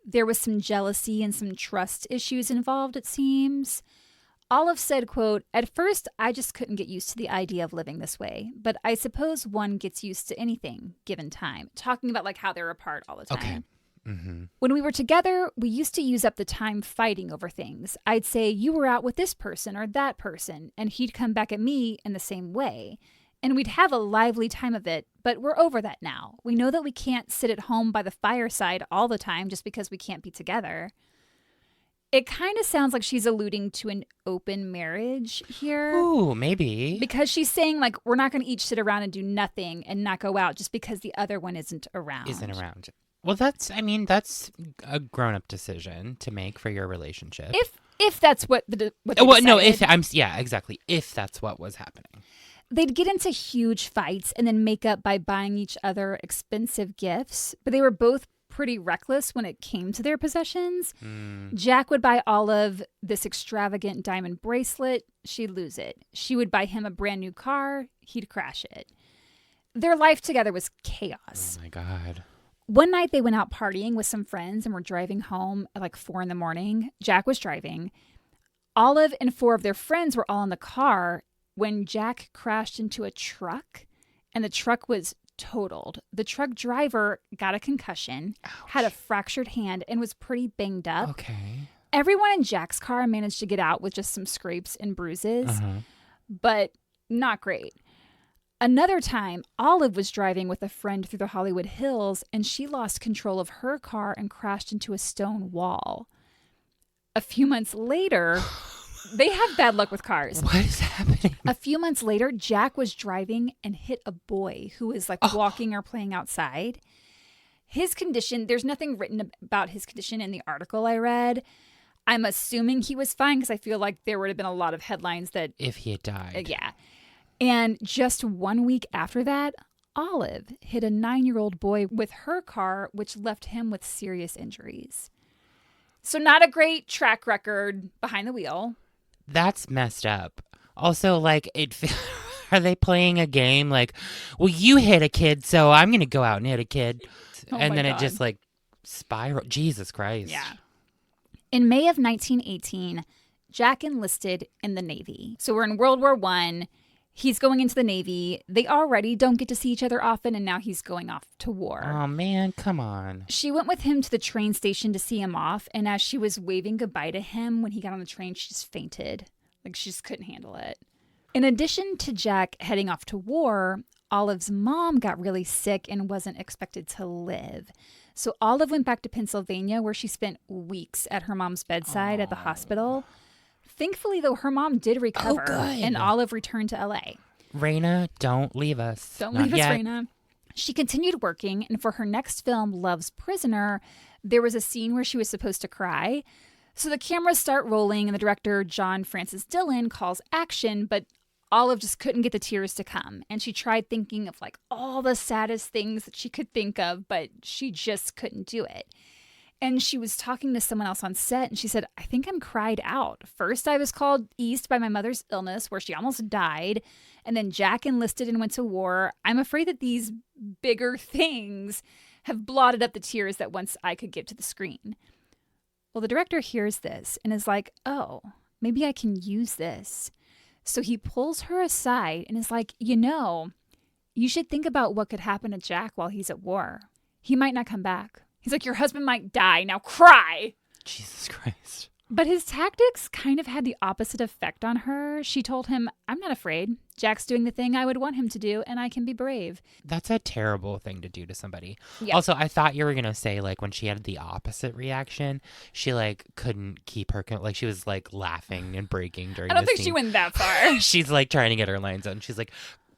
there was some jealousy and some trust issues involved, it seems. Olive said, quote, "At first, I just couldn't get used to the idea of living this way. But I suppose one gets used to anything given time." Talking about like how they're apart all the time. Okay. Mm-hmm. When we were together, we used to use up the time fighting over things. I'd say, "You were out with this person or that person," and he'd come back at me in the same way. And we'd have a lively time of it, but we're over that now. We know that we can't sit at home by the fireside all the time just because we can't be together. It kind of sounds like she's alluding to an open marriage here. Ooh, maybe. Because she's saying, like, we're not going to each sit around and do nothing and not go out just because the other one isn't around. Well, that's a grown-up decision to make for your relationship. If that's what they exactly. If that's what was happening. They'd get into huge fights and then make up by buying each other expensive gifts, but they were both pretty reckless when it came to their possessions. Jack would buy Olive this extravagant diamond bracelet. She'd lose it. She would buy him a brand new car. He'd crash it. Their life together was chaos. Oh, my God. One night they went out partying with some friends and were driving home at like 4 a.m. Jack was driving. Olive and 4 of their friends were all in the car when Jack crashed into a truck, and the truck was totaled. The truck driver got a concussion, had a fractured hand, and was pretty banged up. Okay. Everyone in Jack's car managed to get out with just some scrapes and bruises, but not great. Another time, Olive was driving with a friend through the Hollywood Hills, and she lost control of her car and crashed into a stone wall. A few months later, they have bad luck with cars. What is happening? A few months later, Jack was driving and hit a boy who was walking or playing outside. His condition, there's nothing written about his condition in the article I read. I'm assuming he was fine because I feel like there would have been a lot of headlines that... If he had died. Yeah. And just 1 week after that, Olive hit a 9-year-old boy with her car, which left him with serious injuries. So not a great track record behind the wheel. That's messed up. Also, like, are they playing a game? Like, well, you hit a kid, so I'm going to go out and hit a kid. And then it just, like, spiral. Jesus Christ. Yeah. In May of 1918, Jack enlisted in the Navy. So we're in World War I. He's going into the Navy. They already don't get to see each other often, and now he's going off to war. Oh, man, come on. She went with him to the train station to see him off, and as she was waving goodbye to him when he got on the train, she just fainted. Like, she just couldn't handle it. In addition to Jack heading off to war, Olive's mom got really sick and wasn't expected to live. So Olive went back to Pennsylvania, where she spent weeks at her mom's bedside at the hospital. Thankfully, though, her mom did recover, and Olive returned to LA. Raina, don't leave us. Don't leave us, Raina. She continued working, and for her next film, Love's Prisoner, there was a scene where she was supposed to cry. So the cameras start rolling, and the director, John Francis Dillon, calls action, but Olive just couldn't get the tears to come. And she tried thinking of like all the saddest things that she could think of, but she just couldn't do it. And she was talking to someone else on set, and she said, I think I'm cried out. First, I was called east by my mother's illness, where she almost died. And then Jack enlisted and went to war. I'm afraid that these bigger things have blotted up the tears that once I could give to the screen. Well, the director hears this and is like, oh, maybe I can use this. So he pulls her aside and is like, you should think about what could happen to Jack while he's at war. He might not come back. He's like, your husband might die. Now cry. Jesus Christ. But his tactics kind of had the opposite effect on her. She told him, I'm not afraid. Jack's doing the thing I would want him to do, and I can be brave. That's a terrible thing to do to somebody. Yeah. Also, I thought you were going to say, like, when she had the opposite reaction, she, like, couldn't keep her... Like, she was, like, laughing and breaking during the scene. I don't think she went that far. She's, like, trying to get her lines out. She's like...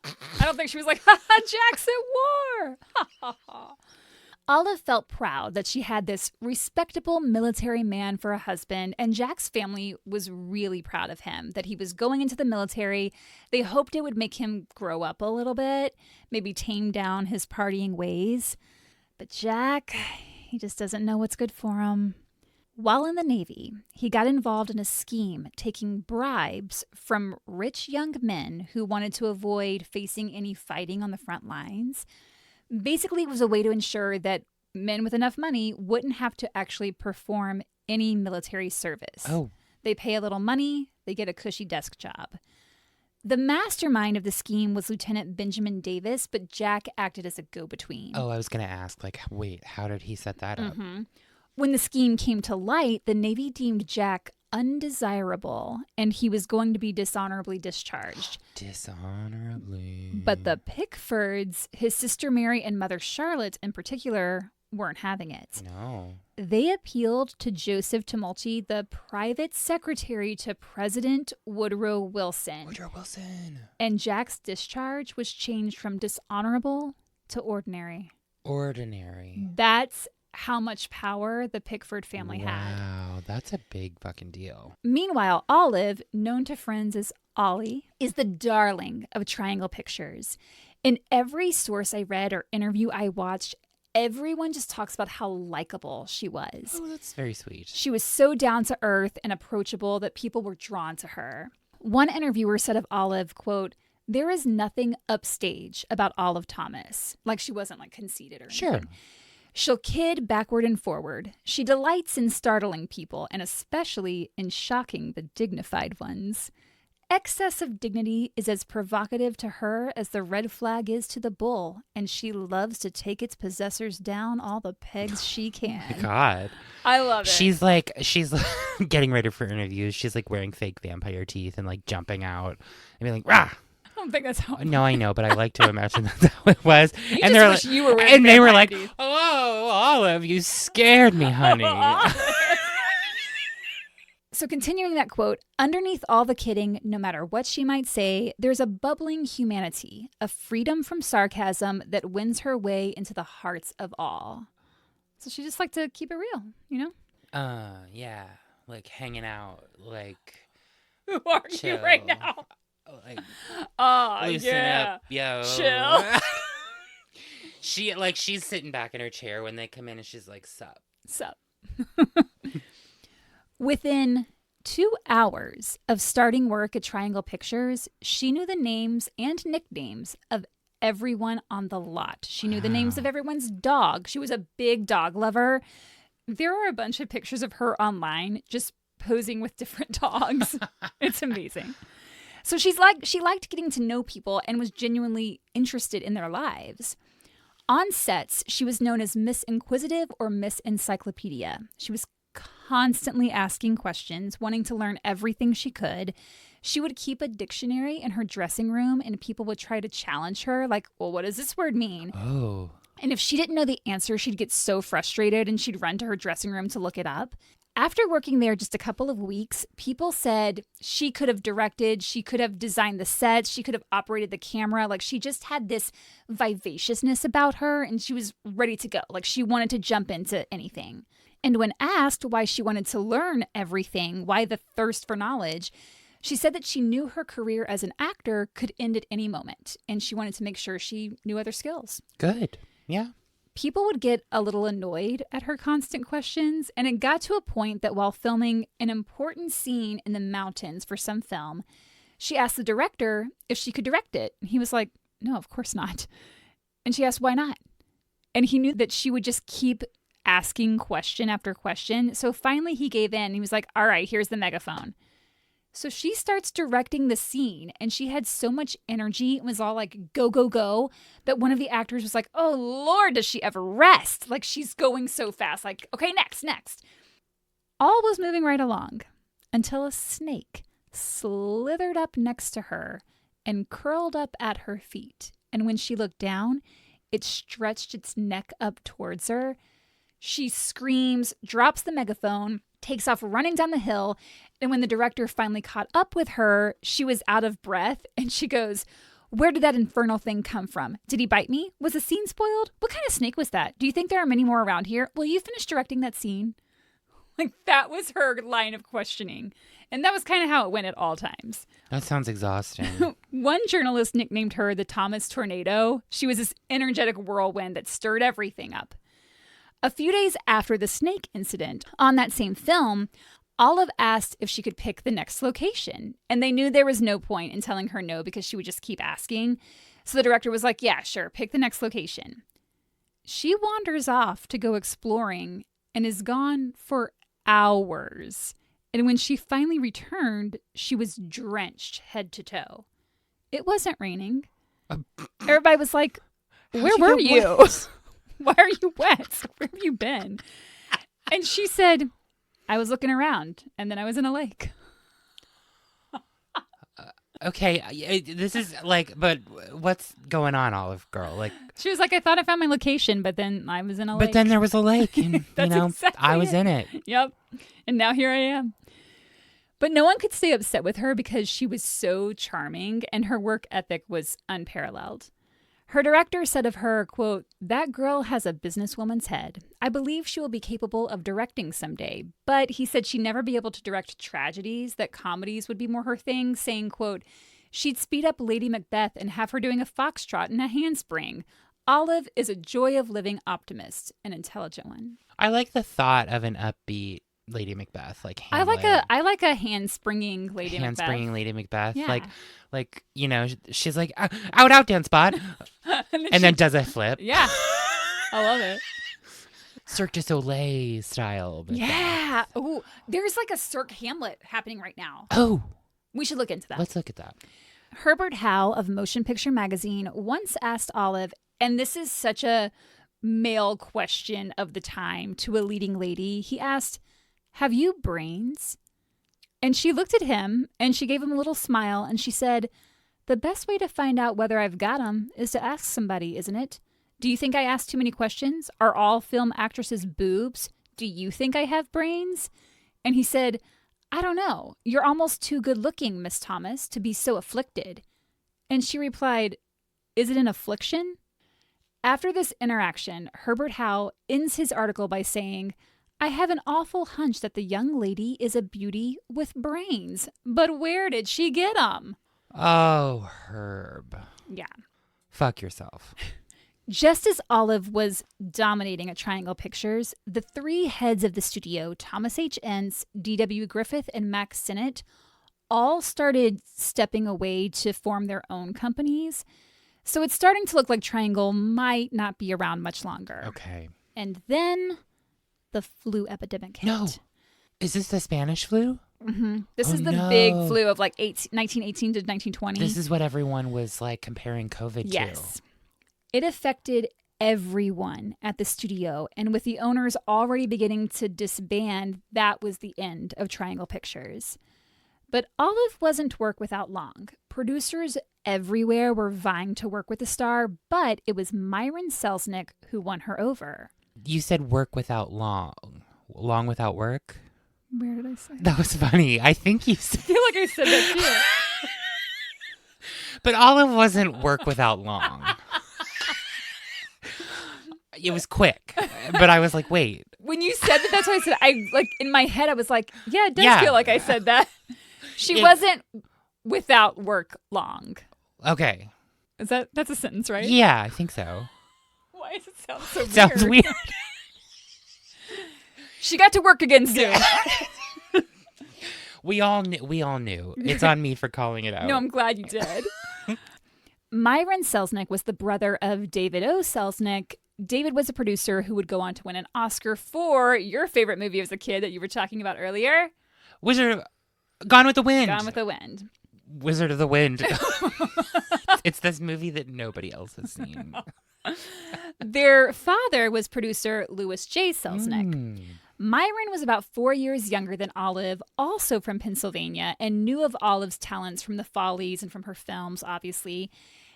I don't think she was like, ha ha, Jack's at war. Ha ha ha. Olive felt proud that she had this respectable military man for a husband, and Jack's family was really proud of him, that he was going into the military. They hoped it would make him grow up a little bit, maybe tame down his partying ways. But Jack, he just doesn't know what's good for him. While in the Navy, he got involved in a scheme taking bribes from rich young men who wanted to avoid facing any fighting on the front lines. Basically, it was a way to ensure that men with enough money wouldn't have to actually perform any military service. Oh. They pay a little money, they get a cushy desk job. The mastermind of the scheme was Lieutenant Benjamin Davis, but Jack acted as a go-between. Oh, I was going to ask, like, wait, how did he set that up? Mm-hmm. When the scheme came to light, the Navy deemed Jack undesirable, and he was going to be dishonorably discharged. Dishonorably. But the Pickfords, his sister Mary and mother Charlotte in particular, weren't having it. No. They appealed to Joseph Tumulty, the private secretary to President Woodrow Wilson. And Jack's discharge was changed from dishonorable to ordinary. Ordinary. That's how much power the Pickford family had. Wow, that's a big fucking deal. Meanwhile, Olive, known to friends as Olly, is the darling of Triangle Pictures. In every source I read or interview I watched, everyone just talks about how likable she was. Oh, that's very sweet. She was so down to earth and approachable that people were drawn to her. One interviewer said of Olive, quote, there is nothing upstage about Olive Thomas. Like she wasn't like conceited or anything. Sure. She'll kid backward and forward. She delights in startling people, and especially in shocking the dignified ones. Excess of dignity is as provocative to her as the red flag is to the bull, and she loves to take its possessors down all the pegs she can. Oh my God. I love it. She's getting ready for interviews. She's like wearing fake vampire teeth and like jumping out and being like, rah! Oh don't think that's how. No, I know, but I like to imagine that's how it was. You and just wish you were wearing and they were like, teeth. "Oh, Olive, you scared me, honey." So continuing that quote, underneath all the kidding, no matter what she might say, there's a bubbling humanity, a freedom from sarcasm that wins her way into the hearts of all. So she just liked to keep it real, you know? Yeah, like hanging out, like. Who are chill. you right now? Like, loosen up, yo. Chill. She's sitting back in her chair when they come in and she's like, sup. Within 2 hours of starting work at Triangle Pictures, she knew the names and nicknames of everyone on the lot. She knew the names of everyone's dog. She was a big dog lover. There are a bunch of pictures of her online just posing with different dogs. It's amazing. So she liked getting to know people and was genuinely interested in their lives. On sets, she was known as Miss Inquisitive or Miss Encyclopedia. She was constantly asking questions, wanting to learn everything she could. She would keep a dictionary in her dressing room and people would try to challenge her, like, well, what does this word mean? Oh. And if she didn't know the answer, she'd get so frustrated and she'd run to her dressing room to look it up. After working there just a couple of weeks, people said she could have directed, she could have designed the sets, she could have operated the camera. Like, she just had this vivaciousness about her and she was ready to go. Like, she wanted to jump into anything. And when asked why she wanted to learn everything, why the thirst for knowledge, she said that she knew her career as an actor could end at any moment, and she wanted to make sure she knew other skills. Good. Yeah. People would get a little annoyed at her constant questions, and it got to a point that while filming an important scene in the mountains for some film, she asked the director if she could direct it. And he was like, no, of course not. And she asked, why not? And he knew that she would just keep asking question after question. So finally he gave in. He was like, all right, here's the megaphone. So she starts directing the scene and she had so much energy and was all like, go, go, go, that one of the actors was like, oh Lord, does she ever rest? Like, she's going so fast. Like, okay, next. All was moving right along until a snake slithered up next to her and curled up at her feet. And when she looked down, it stretched its neck up towards her. She screams, drops the megaphone, takes off running down the hill. And when the director finally caught up with her, she was out of breath. And she goes, where did that infernal thing come from? Did he bite me? Was the scene spoiled? What kind of snake was that? Do you think there are many more around here? Will you finish directing that scene? Like, that was her line of questioning. And that was kind of how it went at all times. That sounds exhausting. One journalist nicknamed her the Thomas Tornado. She was this energetic whirlwind that stirred everything up. A few days after the snake incident, on that same film, Olive asked if she could pick the next location. And they knew there was no point in telling her no because she would just keep asking. So the director was like, yeah, sure, pick the next location. She wanders off to go exploring and is gone for hours. And when she finally returned, she was drenched head to toe. It wasn't raining. Everybody was like, where were you? Why are you wet? Where have you been? And she said, I was looking around and then I was in a lake. Okay, this is like, but what's going on, Olive Girl? Like, she was like, I thought I found my location, but then I was in a lake. But then there was a lake and, Exactly I was in it. Yep. And now here I am. But no one could stay upset with her because she was so charming and her work ethic was unparalleled. Her director said of her, quote, that girl has a businesswoman's head. I believe she will be capable of directing someday. But he said she'd never be able to direct tragedies, that comedies would be more her thing, saying, quote, she'd speed up Lady Macbeth and have her doing a foxtrot and a handspring. Olive is a joy of living optimist, an intelligent one. I like the thought of an upbeat Lady Macbeth, like Hamlet. I like a hand-springing Lady Macbeth. Hand-springing Lady Macbeth. Yeah. Like, she's like, out, dance spot. and then does a flip. Yeah. I love it. Cirque du Soleil style. Yeah. Oh, there's like a Cirque Hamlet happening right now. Oh. We should look into that. Let's look at that. Herbert Howe of Motion Picture Magazine once asked Olive, and this is such a male question of the time to a leading lady, he asked, have you brains? And she looked at him and she gave him a little smile and she said, The best way to find out whether I've got 'em is to ask somebody, isn't it? Do you think I ask too many questions? Are all film actresses boobs? Do you think I have brains? And he said, I don't know. You're almost too good looking, Miss Thomas, to be so afflicted. And she replied, is it an affliction? After this interaction, Herbert Howe ends his article by saying, I have an awful hunch that the young lady is a beauty with brains. But where did she get 'em? Oh, Herb. Yeah. Fuck yourself. Just as Olive was dominating at Triangle Pictures, the three heads of the studio, Thomas H. Ince, D.W. Griffith, and Max Sennett, all started stepping away to form their own companies. So it's starting to look like Triangle might not be around much longer. Okay. And then the flu epidemic hit. No. Is this the Spanish flu? Mm-hmm. This is the no. big flu of like 1918 to 1920. This is what everyone was like comparing COVID to. Yes. It affected everyone at the studio, and with the owners already beginning to disband, that was the end of Triangle Pictures. But Olive wasn't work without long. Producers everywhere were vying to work with the star, but it was Myron Selznick who won her over. You said work without long. Long without work? Where did I say that? That was funny. I think you said... I feel like I said that too. But Olive wasn't work without long. It was quick. But I was like, wait. When you said that, that's what I said. I like in my head, I was like, yeah, it does feel like I said that. She wasn't without work long. Okay. That's a sentence, right? Yeah, I think so. Why does it sound so weird? Sounds weird. She got to work again soon. We all knew. It's on me for calling it out. No, I'm glad you did. Myron Selznick was the brother of David O. Selznick. David was a producer who would go on to win an Oscar for your favorite movie as a kid that you were talking about earlier. Gone with the Wind. Gone with the Wind. Wizard of the Wind. It's this movie that nobody else has seen. Their father was producer Lis J Selnick. Myron was about 4 years younger than Olive, also from Pennsylvania, and knew of Olive's talents from the Follies and from her films, obviously.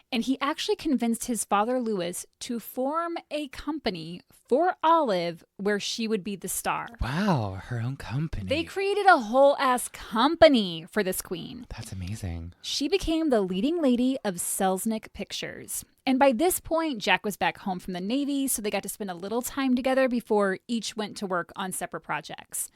And he actually convinced his father, Louis, to form a company for Olive where she would be the star. Wow, her own company. They created a whole ass company for this queen. That's amazing. She became the leading lady of Selznick Pictures. And by this point, Jack was back home from the Navy, so they got to spend a little time together before each went to work on separate projects.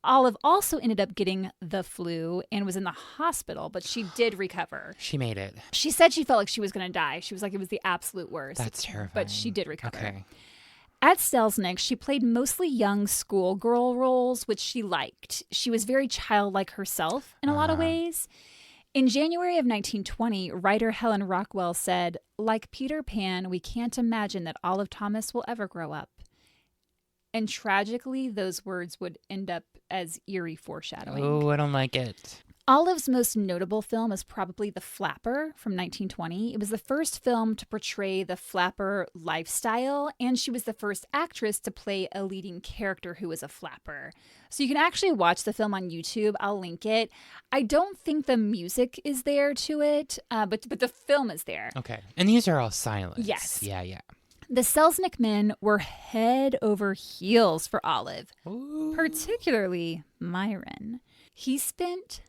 Olive also ended up getting the flu and was in the hospital, but she did recover. She made it. She said she felt like she was going to die. She was like, it was the absolute worst. That's terrifying. But she did recover. Okay. At Selznick, she played mostly young schoolgirl roles, which she liked. She was very childlike herself in a lot of ways. In January of 1920, writer Helen Rockwell said, like Peter Pan, we can't imagine that Olive Thomas will ever grow up. And tragically, those words would end up as eerie foreshadowing. Oh, I don't like it. Olive's most notable film is probably The Flapper from 1920. It was the first film to portray the flapper lifestyle, and she was the first actress to play a leading character who was a flapper. So you can actually watch the film on YouTube. I'll link it. I don't think the music is there to it, but the film is there. Okay. And these are all silent. Yes. Yeah. The Selznick men were head over heels for Olive, particularly Myron. He spent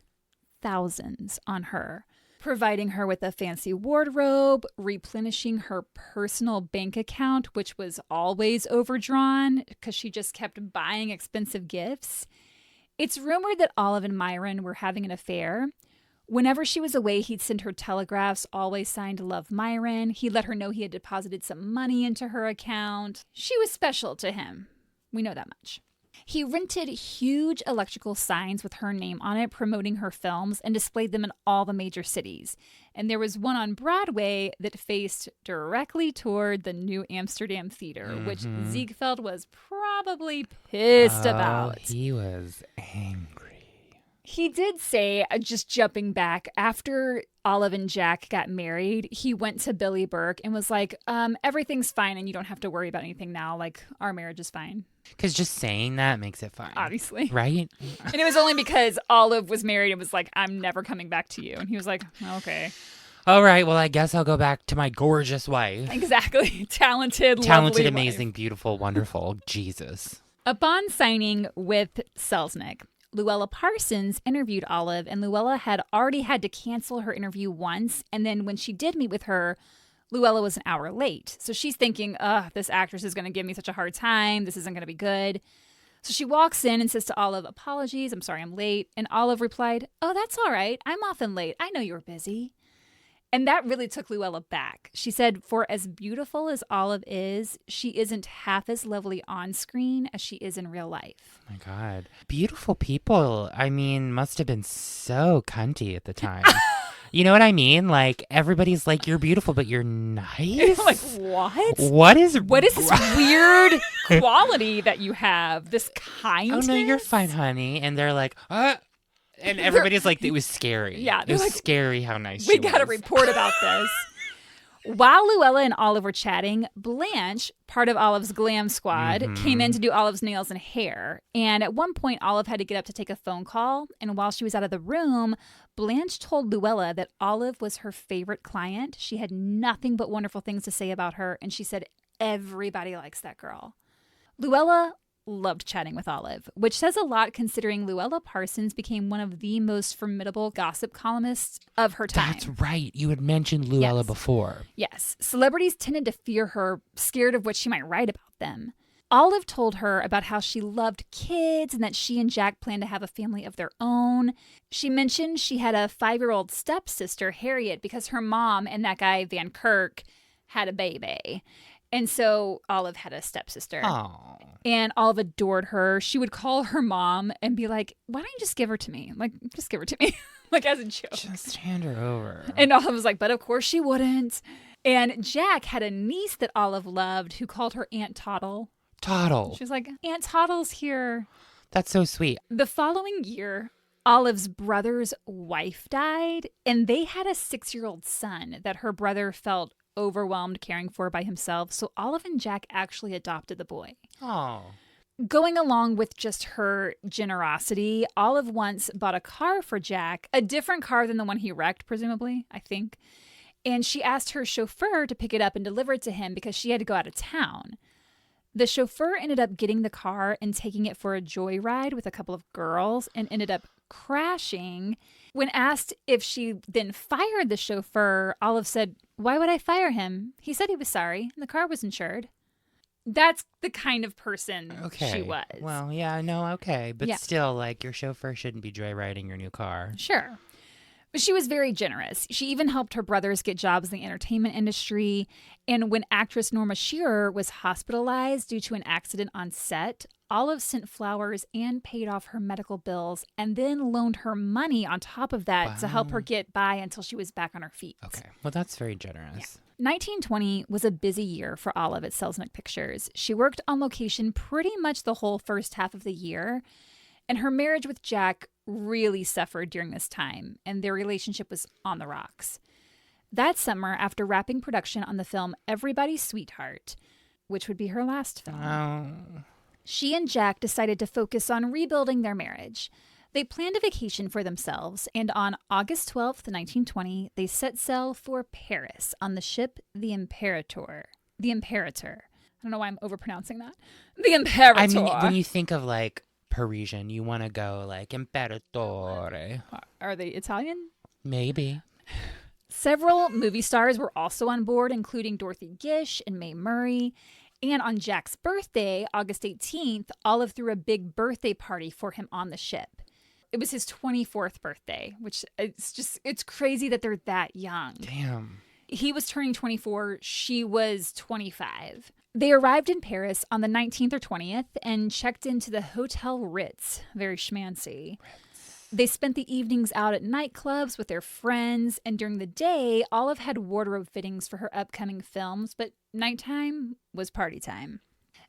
thousands on her, providing her with a fancy wardrobe, replenishing her personal bank account, which was always overdrawn because she just kept buying expensive gifts. It's rumored that Olive and Myron were having an affair. Whenever she was away, he'd send her telegraphs, always signed Love Myron. He'd let her know he had deposited some money into her account. She was special to him. We know that much. He rented huge electrical signs with her name on it, promoting her films, and displayed them in all the major cities. And there was one on Broadway that faced directly toward the New Amsterdam Theater, which Ziegfeld was probably pissed about. He was angry. He did say, just jumping back, after Olive and Jack got married, he went to Billy Burke and was like, everything's fine and you don't have to worry about anything now. Like, our marriage is fine. Because just saying that makes it fine. Obviously. Right? And it was only because Olive was married and was like, I'm never coming back to you. And he was like, okay. All right, well, I guess I'll go back to my gorgeous wife. Exactly. Talented, lovely amazing, wife. Beautiful, wonderful. Jesus. Upon signing with Selnick, Luella Parsons interviewed Olive, and Luella had already had to cancel her interview once. And then when she did meet with her, Luella was an hour late. So she's thinking, this actress is going to give me such a hard time. This isn't going to be good. So she walks in and says to Olive, apologies, I'm sorry I'm late. And Olive replied, oh, that's all right. I'm often late. I know you're busy. And that really took Luella back. She said, for as beautiful as Olive is, she isn't half as lovely on screen as she is in real life. Oh my God. Beautiful people, I mean, must have been so cunty at the time. You know what I mean? Like, everybody's like, you're beautiful, but you're nice? Like, what? What is this weird quality that you have? This kindness? Oh, no, you're fine, honey. And they're like, and everybody's like, it was scary. Yeah. It was like, scary how nice she was. We got to report about this. While Luella and Olive were chatting, Blanche, part of Olive's glam squad, came in to do Olive's nails and hair. And at one point, Olive had to get up to take a phone call. And while she was out of the room, Blanche told Luella that Olive was her favorite client. She had nothing but wonderful things to say about her. And she said, everybody likes that girl. Luella loved chatting with Olive, which says a lot considering Luella Parsons became one of the most formidable gossip columnists of her time. That's right. You had mentioned Luella before. Yes. Celebrities tended to fear her, scared of what she might write about them. Olive told her about how she loved kids and that she and Jack planned to have a family of their own. She mentioned she had a 5-year-old stepsister, Harriet, because her mom and that guy, Van Kirk, had a baby. And so Olive had a stepsister. Oh. And Olive adored her. She would call her mom and be like, why don't you just give her to me? Like, just give her to me. Like, as a joke. Just hand her over. And Olive was like, but of course she wouldn't. And Jack had a niece that Olive loved who called her Aunt Toddle. Toddle. She was like, Aunt Toddle's here. That's so sweet. The following year, Olive's brother's wife died, and they had a 6-year-old son that her brother felt overwhelmed caring for by himself. So Olive and Jack actually adopted the boy. Oh. Going along with just her generosity, Olive once bought a car for Jack, a different car than the one he wrecked, presumably, I think. And she asked her chauffeur to pick it up and deliver it to him because she had to go out of town. The chauffeur ended up getting the car and taking it for a joyride with a couple of girls and ended up crashing. When asked if she then fired the chauffeur, Olive said, why would I fire him? He said he was sorry, and the car was insured. That's the kind of person she was. Well, yeah, no, okay. But still, like, your chauffeur shouldn't be joyriding your new car. Sure. But she was very generous. She even helped her brothers get jobs in the entertainment industry. And when actress Norma Shearer was hospitalized due to an accident on set, Olive sent flowers and paid off her medical bills and then loaned her money on top of that to help her get by until she was back on her feet. Okay. Well, that's very generous. 1920 was a busy year for Olive at Selnick Pictures. She worked on location pretty much the whole first half of the year. And her marriage with Jack really suffered during this time, and their relationship was on the rocks. That summer, after wrapping production on the film Everybody's Sweetheart, which would be her last film, she and Jack decided to focus on rebuilding their marriage. They planned a vacation for themselves, and on August 12th, 1920, they set sail for Paris on the ship The Imperator. The Imperator. I don't know why I'm overpronouncing that. The Imperator. I mean, when you think of, like, Parisian, you want to go like Imperatore. Are they Italian? Maybe. Several movie stars were also on board, including Dorothy Gish and Mae Murray. And on Jack's birthday, August 18th, Olive threw a big birthday party for him on the ship. It was his 24th birthday, which it's crazy that they're that young. Damn. He was turning 24. She was 25. They arrived in Paris on the 19th or 20th and checked into the Hotel Ritz. Very schmancy. They spent the evenings out at nightclubs with their friends, and during the day, Olive had wardrobe fittings for her upcoming films, but nighttime was party time.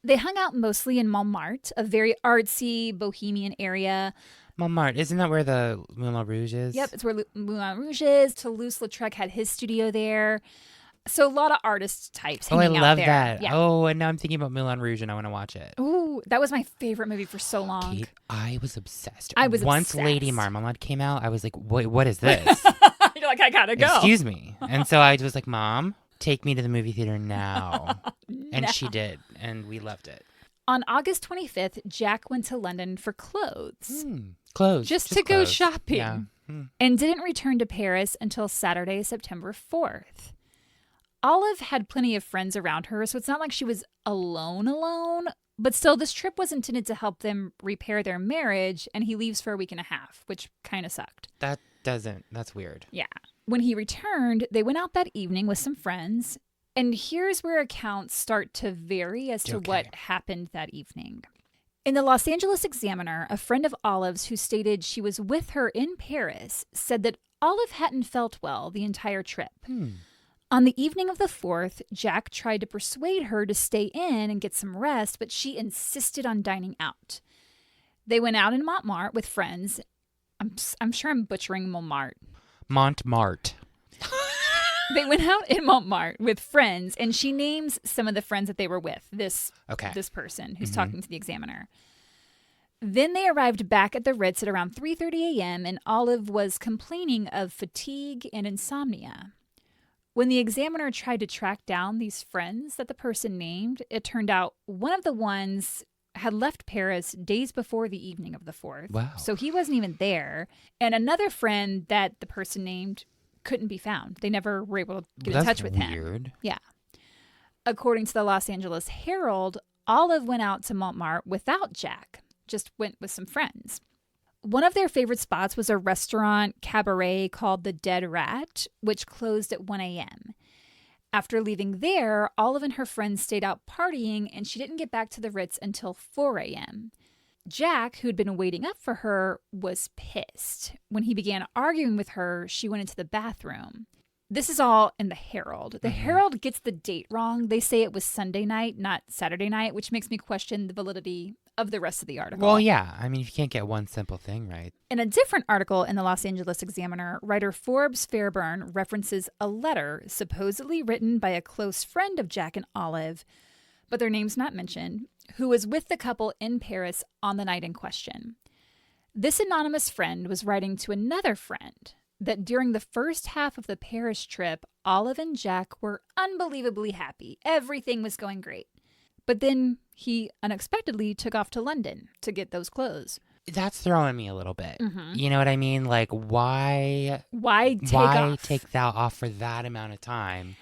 They hung out mostly in Montmartre, a very artsy, bohemian area. Montmartre, isn't that where the Moulin Rouge is? Yep, it's where Moulin Rouge is. Toulouse-Lautrec had his studio there. So a lot of artist types hanging out there. Oh, I love that. Yeah. Oh, and now I'm thinking about Moulin Rouge and I want to watch it. Ooh, that was my favorite movie for so long. Kate, I was obsessed. I was Once obsessed. Lady Marmalade came out, I was like, wait, what is this? I You're like, I gotta go. Excuse me. And so I was like, Mom, take me to the movie theater now. And she did. And we loved it. On August 25th, Jack went to London for clothes. Clothes. Just to go shopping. Yeah. And didn't return to Paris until Saturday, September 4th. Olive had plenty of friends around her, so it's not like she was alone. But still, this trip was intended to help them repair their marriage, and he leaves for a week and a half, which kind of sucked. That's weird. Yeah. When he returned, they went out that evening with some friends, and here's where accounts start to vary as to what happened that evening. In the Los Angeles Examiner, a friend of Olive's who stated she was with her in Paris said that Olive hadn't felt well the entire trip. On the evening of the 4th, Jack tried to persuade her to stay in and get some rest, but she insisted on dining out. They went out in Montmartre with friends. I'm sure I'm butchering Montmartre. They went out in Montmartre with friends, and she names some of the friends that they were with, this person who's talking to the Examiner. Then they arrived back at the Ritz at around 3:30 a.m., and Olive was complaining of fatigue and insomnia. When the Examiner tried to track down these friends that the person named, it turned out one of the ones had left Paris days before the evening of the 4th. Wow. So he wasn't even there. And another friend that the person named couldn't be found. They never were able to get in touch with him. That's weird. Yeah. According to the Los Angeles Herald, Olive went out to Montmartre without Jack, just went with some friends. One of their favorite spots was a restaurant cabaret called the Dead Rat, which closed at 1 a.m. After leaving there, Olive and her friends stayed out partying, and she didn't get back to the Ritz until 4 a.m. Jack, who'd been waiting up for her, was pissed. When he began arguing with her, she went into the bathroom. This is all in the Herald. The Herald gets the date wrong. They say it was Sunday night, not Saturday night, which makes me question the validity of the rest of the article. Well, yeah. I mean, if you can't get one simple thing right. In a different article in the Los Angeles Examiner, writer Forbes Fairburn references a letter supposedly written by a close friend of Jack and Olive, but their name's not mentioned, who was with the couple in Paris on the night in question. This anonymous friend was writing to another friend that during the first half of the Paris trip, Olive and Jack were unbelievably happy. Everything was going great. But then he unexpectedly took off to London to get those clothes. That's throwing me a little bit. You know what I mean? Like, why take that off for that amount of time?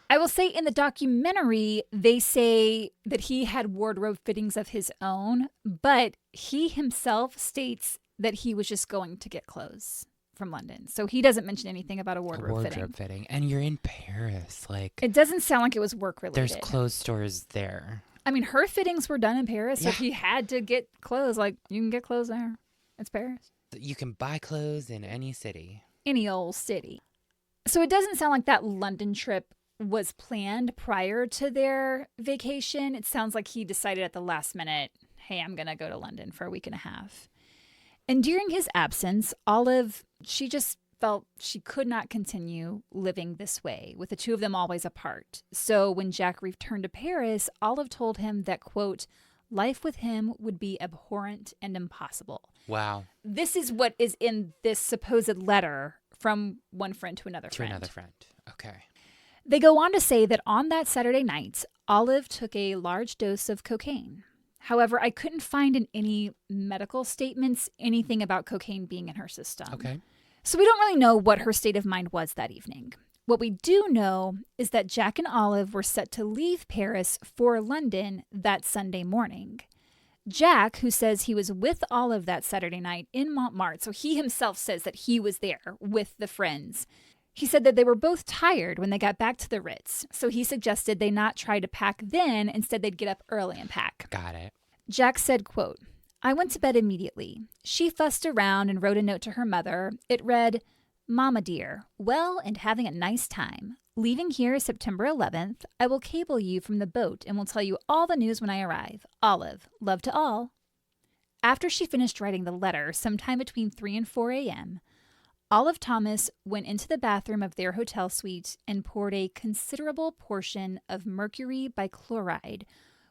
I will say in the documentary, they say that he had wardrobe fittings of his own, but he himself states that he was just going to get clothes from London. So he doesn't mention anything about a wardrobe fitting. And you're in Paris. Like, it doesn't sound like it was work related. There's clothes stores there. I mean, her fittings were done in Paris. So if he had to get clothes, like, you can get clothes there. It's Paris. You can buy clothes in any city. Any old city. So it doesn't sound like that London trip was planned prior to their vacation. It sounds like he decided at the last minute, hey, I'm going to go to London for a week and a half. And during his absence, Olive, she just felt she could not continue living this way, with the two of them always apart. So when Jack returned to Paris, Olive told him that, quote, life with him would be abhorrent and impossible. Wow. This is what is in this supposed letter from one friend to another friend. Okay. They go on to say that on that Saturday night, Olive took a large dose of cocaine. However, I couldn't find in any medical statements anything about cocaine being in her system. Okay. So we don't really know what her state of mind was that evening. What we do know is that Jack and Olive were set to leave Paris for London that Sunday morning. Jack, who says he was with Olive that Saturday night in Montmartre, so he himself says that he was there with the friends. He said that they were both tired when they got back to the Ritz, so he suggested they not try to pack then, instead they'd get up early and pack. Got it. Jack said, quote, I went to bed immediately. She fussed around and wrote a note to her mother. It read, Mama dear, well and having a nice time. Leaving here September 11th, I will cable you from the boat and will tell you all the news when I arrive. Olive, love to all. After she finished writing the letter, sometime between 3 and 4 a.m., Olive Thomas went into the bathroom of their hotel suite and poured a considerable portion of mercury bichloride,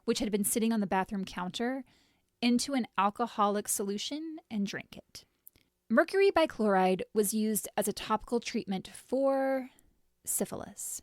which had been sitting on the bathroom counter, into an alcoholic solution and drank it. Mercury bichloride was used as a topical treatment for syphilis.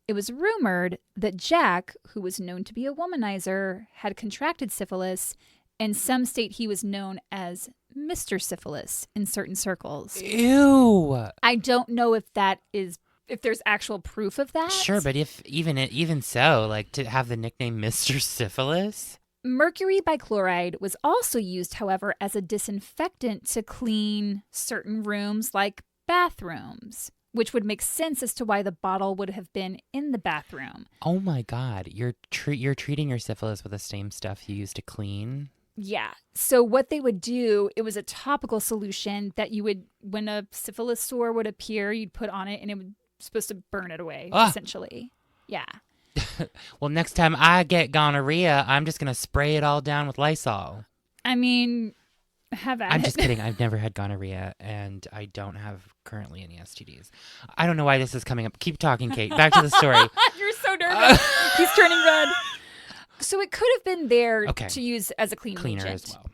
It was rumored that Jack, who was known to be a womanizer, had contracted syphilis, and some state he was known as Mr. Syphilis in certain circles. Ew. I don't know if there's actual proof of that. Sure, but if even so, like to have the nickname Mr. Syphilis? Mercury bichloride was also used, however, as a disinfectant to clean certain rooms like bathrooms, which would make sense as to why the bottle would have been in the bathroom. Oh my God, you're treating your syphilis with the same stuff you use to clean? Yeah. So what they would do, it was a topical solution that you would, when a syphilis sore would appear, you'd put on it and it was supposed to burn it away, essentially. Yeah. Well, next time I get gonorrhea, I'm just going to spray it all down with Lysol. I mean, have at it. I'm just kidding. I've never had gonorrhea, and I don't have currently any STDs. I don't know why this is coming up. Keep talking, Kate. Back to the story. You're so nervous. He's turning red. So it could have been there to use as a cleaner agent. As well.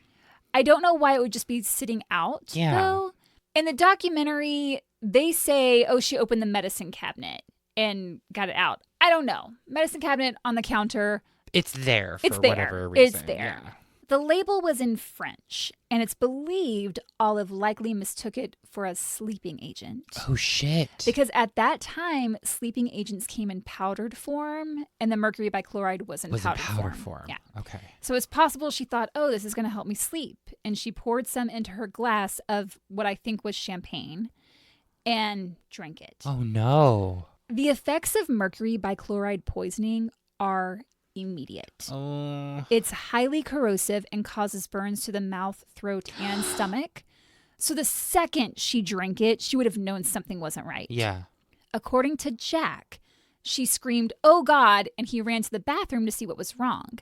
I don't know why it would just be sitting out, though. In the documentary, they say, she opened the medicine cabinet and got it out. I don't know. Medicine cabinet on the counter. It's there for whatever reason. It's there. Yeah. The label was in French, and it's believed Olive likely mistook it for a sleeping agent. Oh, shit. Because at that time, sleeping agents came in powdered form, and the mercury bichloride was in powder form. Yeah. Okay. So it's possible she thought, this is going to help me sleep. And she poured some into her glass of what I think was champagne and drank it. Oh, no. The effects of mercury bichloride poisoning are immediate. It's highly corrosive and causes burns to the mouth, throat, and stomach. So the second she drank it, she would have known something wasn't right. Yeah. According to Jack, she screamed, "Oh God," and he ran to the bathroom to see what was wrong.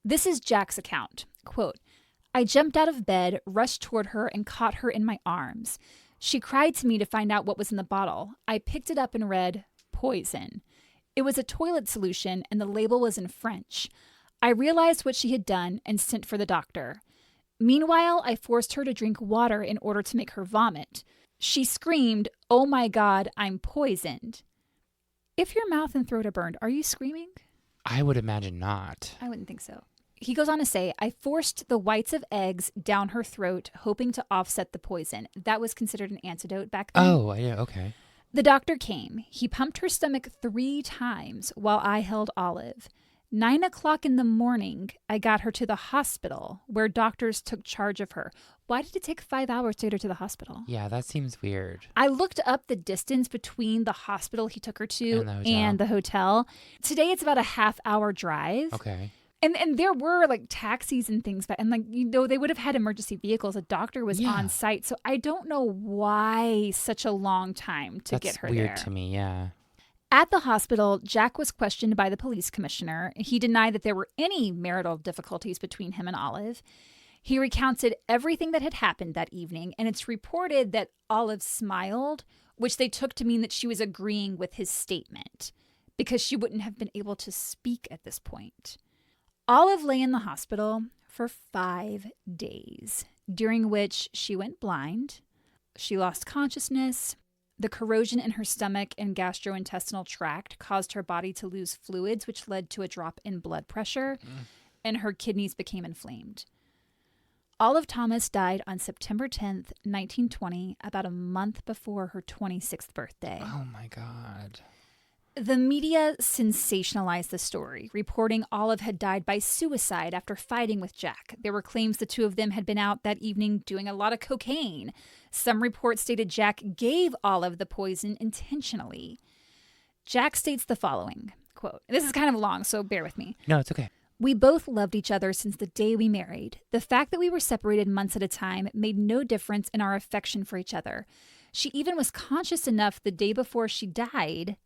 This is Jack's account. Quote, "I jumped out of bed, rushed toward her, and caught her in my arms. She cried to me to find out what was in the bottle. I picked it up and read, 'Poison.' It was a toilet solution, and the label was in French. I realized what she had done and sent for the doctor. Meanwhile, I forced her to drink water in order to make her vomit. She screamed, 'Oh my God, I'm poisoned.'" If your mouth and throat are burned, are you screaming? I would imagine not. I wouldn't think so. He goes on to say, "I forced the whites of eggs down her throat, hoping to offset the poison." That was considered an antidote back then. Oh, yeah, okay. The doctor came. He pumped her stomach 3 times while I held Olive. 9 o'clock in the morning, I got her to the hospital where doctors took charge of her. Why did it take 5 hours to get her to the hospital? Yeah, that seems weird. I looked up the distance between the hospital he took her to and the hotel. Today, it's about a half-hour drive. Okay. And there were like taxis and things, and they would have had emergency vehicles. A doctor was on site, so I don't know why such a long time to get her there. That's weird to me, yeah. At the hospital, Jack was questioned by the police commissioner. He denied that there were any marital difficulties between him and Olive. He recounted everything that had happened that evening, and it's reported that Olive smiled, which they took to mean that she was agreeing with his statement, because she wouldn't have been able to speak at this point. Olive lay in the hospital for 5 days, during which she went blind, she lost consciousness, the corrosion in her stomach and gastrointestinal tract caused her body to lose fluids, which led to a drop in blood pressure, and her kidneys became inflamed. Olive Thomas died on September 10th, 1920, about a month before her 26th birthday. Oh my God. The media sensationalized the story, reporting Olive had died by suicide after fighting with Jack. There were claims the two of them had been out that evening doing a lot of cocaine. Some reports stated Jack gave Olive the poison intentionally. Jack states the following, quote, this is kind of long, so bear with me. No, it's okay. "We both loved each other since the day we married. The fact that we were separated months at a time made no difference in our affection for each other. She even was conscious enough the day before she died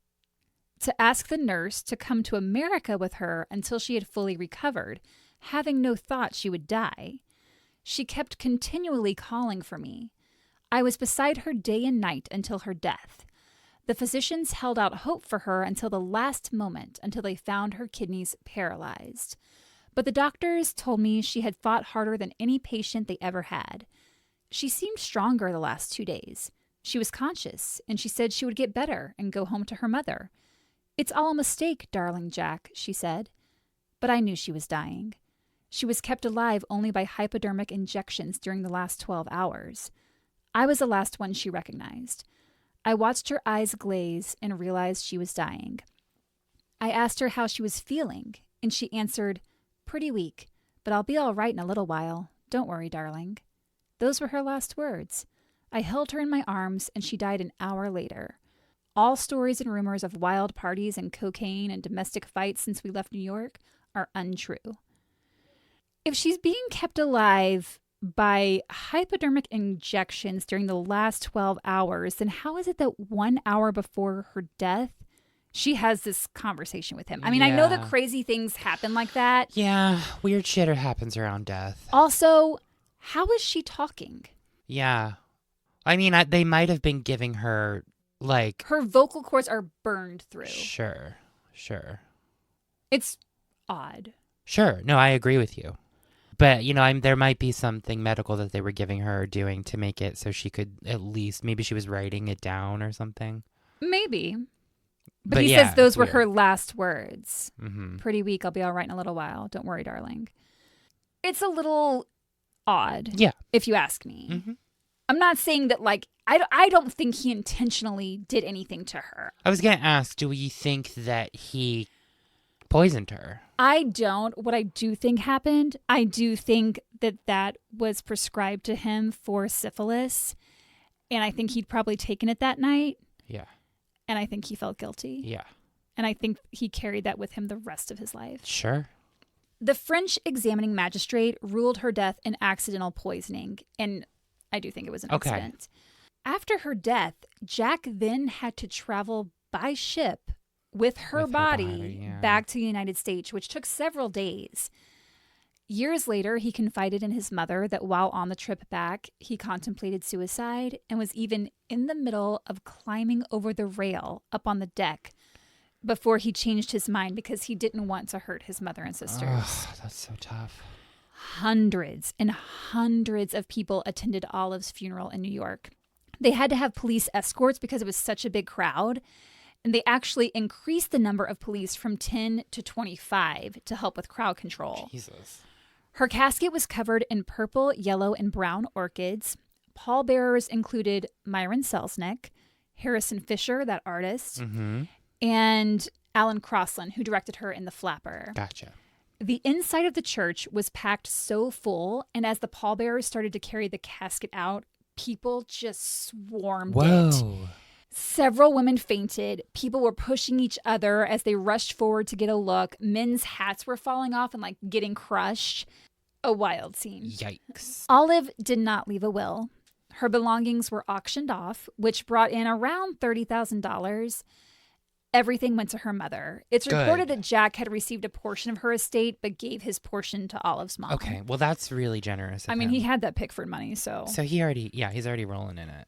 to ask the nurse to come to America with her until she had fully recovered, having no thought she would die. She kept continually calling for me. I was beside her day and night until her death. The physicians held out hope for her until the last moment, until they found her kidneys paralyzed. But the doctors told me she had fought harder than any patient they ever had. She seemed stronger the last 2 days. She was conscious, and she said she would get better and go home to her mother. It's all a mistake, darling Jack, she said. But I knew she was dying. She was kept alive only by hypodermic injections during the last 12 hours. I was the last one she recognized. I watched her eyes glaze and realized she was dying. I asked her how she was feeling, and she answered, pretty weak, but I'll be all right in a little while. Don't worry, darling. Those were her last words. I held her in my arms, and she died an hour later. All stories and rumors of wild parties and cocaine and domestic fights since we left New York are untrue. If she's being kept alive by hypodermic injections during the last 12 hours, then how is it that 1 hour before her death, she has this conversation with him? I mean, I know that crazy things happen like that. Yeah, weird shit happens around death. Also, how is she talking? Yeah. I mean, they might have been giving her, like... Her vocal cords are burned through. Sure. It's odd. Sure. No, I agree with you. But, there might be something medical that they were giving her or doing to make it so she could at least... Maybe she was writing it down or something. Maybe. But he says those were her last words. Mm-hmm. Pretty weak. I'll be all right in a little while. Don't worry, darling. It's a little odd. Yeah. If you ask me. Mm-hmm. I'm not saying that, I don't think he intentionally did anything to her. I was going to ask, do we think that he poisoned her? I don't. What I do think happened, I do think that was prescribed to him for syphilis. And I think he'd probably taken it that night. Yeah. And I think he felt guilty. Yeah. And I think he carried that with him the rest of his life. Sure. The French examining magistrate ruled her death an accidental poisoning. And I do think it was an accident. After her death, Jack then had to travel by ship with her body back to the United States, which took several days. Years later, he confided in his mother that while on the trip back, he contemplated suicide and was even in the middle of climbing over the rail up on the deck before he changed his mind because he didn't want to hurt his mother and sisters. Oh, that's so tough. Hundreds and hundreds of people attended Olive's funeral in New York. They had to have police escorts because it was such a big crowd. And they actually increased the number of police from 10 to 25 to help with crowd control. Jesus. Her casket was covered in purple, yellow, and brown orchids. Pallbearers included Myron Selznick, Harrison Fisher, that artist, and Alan Crosland, who directed her in The Flapper. Gotcha. The inside of the church was packed so full, and as the pallbearers started to carry the casket out, people just swarmed it. Several women fainted. People were pushing each other as they rushed forward to get a look. Men's hats were falling off and getting crushed. A wild scene. Yikes. Olive did not leave a will. Her belongings were auctioned off, which brought in around $30,000. Everything went to her mother. It's reported that Jack had received a portion of her estate, but gave his portion to Olive's mom. Okay, well, that's really generous of him. He had that Pickford money, so... So he's already rolling in it.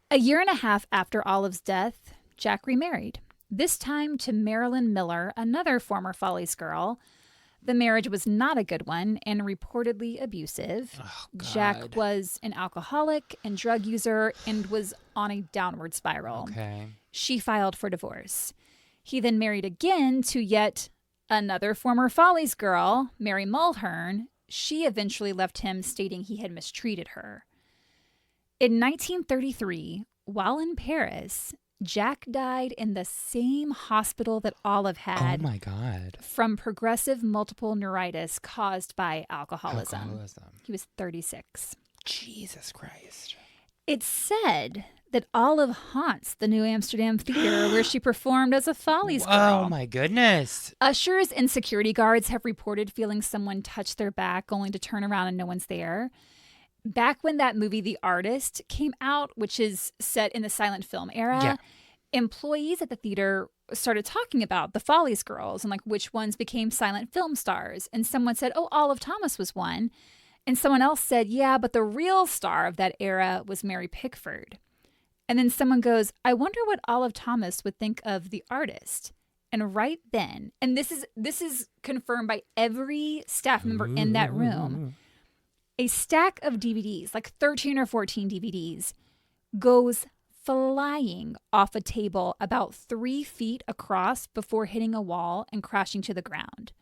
A year and a half after Olive's death, Jack remarried. This time to Marilyn Miller, another former Follies girl. The marriage was not a good one and reportedly abusive. Oh, God. Jack was an alcoholic and drug user and was on a downward spiral. Okay. She filed for divorce. He then married again to yet another former Follies girl, Mary Mulhern. She eventually left him, stating he had mistreated her. In 1933, while in Paris, Jack died in the same hospital that Olive had. Oh my God. From progressive multiple neuritis caused by alcoholism. He was 36. Jesus Christ. It's said that Olive haunts the New Amsterdam Theater where she performed as a Follies girl. Oh my goodness. Ushers and security guards have reported feeling someone touch their back only to turn around and no one's there. Back when that movie, The Artist, came out, which is set in the silent film era, employees at the theater started talking about the Follies girls and which ones became silent film stars. And someone said, oh, Olive Thomas was one. And someone else said, yeah, but the real star of that era was Mary Pickford. And then someone goes, I wonder what Olive Thomas would think of The Artist. And right then, and this is confirmed by every staff member in that room, A stack of DVDs, like 13 or 14 DVDs, goes flying off a table about 3 feet across before hitting a wall and crashing to the ground.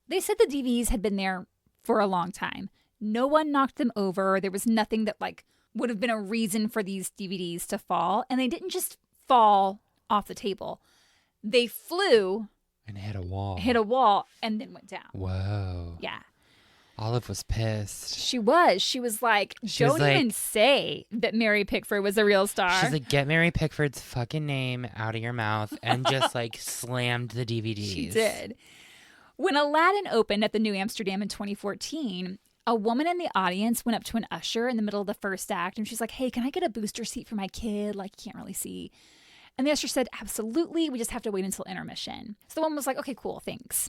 They said the DVDs had been there for a long time. No one knocked them over. There was nothing that would have been a reason for these DVDs to fall. And they didn't just fall off the table. They flew and hit a wall, and then went down. Whoa. Yeah. Olive was pissed. She was like, don't even say that Mary Pickford was a real star. She's like, get Mary Pickford's fucking name out of your mouth, and just slammed the DVDs. She did. When Aladdin opened at the New Amsterdam in 2014, a woman in the audience went up to an usher in the middle of the first act, and she's like, hey, can I get a booster seat for my kid? You can't really see. And the usher said, absolutely. We just have to wait until intermission. So the woman was like, okay, cool, thanks.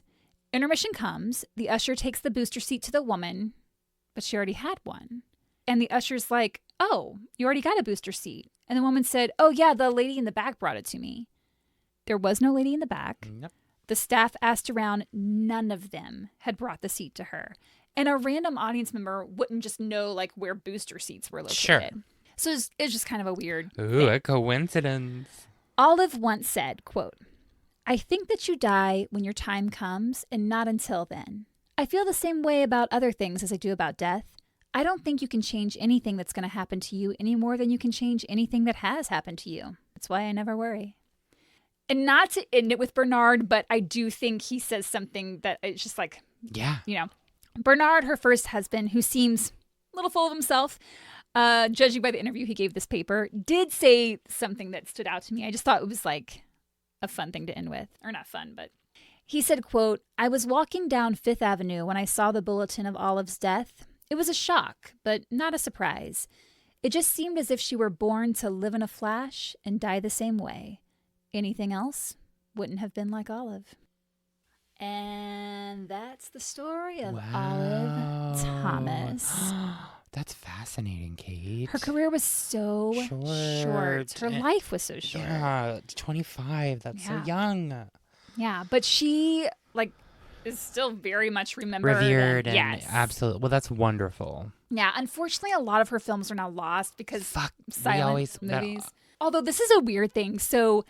Intermission comes. The usher takes the booster seat to the woman, but she already had one. And the usher's like, oh, you already got a booster seat. And the woman said, oh, yeah, the lady in the back brought it to me. There was no lady in the back. Nope. The staff asked around. None of them had brought the seat to her. And a random audience member wouldn't just know where booster seats were located. Sure. So it's just kind of a weird thing. A coincidence. Olive once said, quote, I think that you die when your time comes and not until then. I feel the same way about other things as I do about death. I don't think you can change anything that's going to happen to you any more than you can change anything that has happened to you. That's why I never worry. And not to end it with Bernard, but I do think he says something that it's just Bernard, her first husband, who seems a little full of himself, judging by the interview he gave this paper, did say something that stood out to me. I just thought it was a fun thing to end with. Or not fun, but he said, quote, I was walking down Fifth Avenue when I saw the bulletin of Olive's death. It was a shock, but not a surprise. It just seemed as if she were born to live in a flash and die the same way. Anything else wouldn't have been like Olive. And that's the story of Olive Thomas. That's fascinating, Kate. Her career was so short. Her life was so short. Yeah, 25. That's so young. Yeah, but she is still very much remembered. Revered and yes. Absolutely. Well, that's wonderful. Yeah, unfortunately, a lot of her films are now lost because silent movies. Although this is a weird thing. So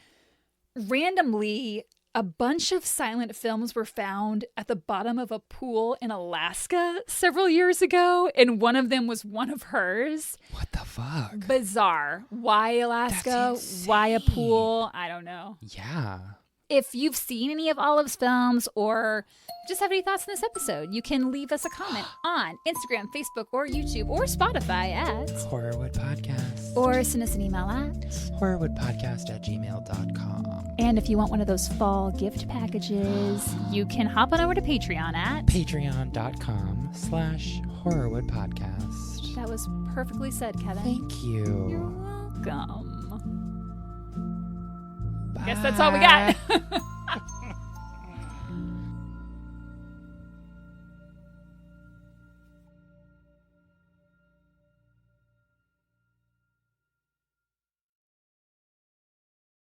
randomly, a bunch of silent films were found at the bottom of a pool in Alaska several years ago, and one of them was one of hers. What the fuck? Bizarre. Why Alaska? Why a pool? I don't know. Yeah. If you've seen any of Olive's films or just have any thoughts on this episode, you can leave us a comment on Instagram, Facebook, or YouTube, or Spotify at Horrorwood Podcast. Or send us an email at horrorwoodpodcast@gmail.com. And if you want one of those fall gift packages, you can hop on over to Patreon at patreon.com/horrorwoodpodcast. That was perfectly said, Kevin. Thank you. You're welcome. Bye. I guess that's all we got.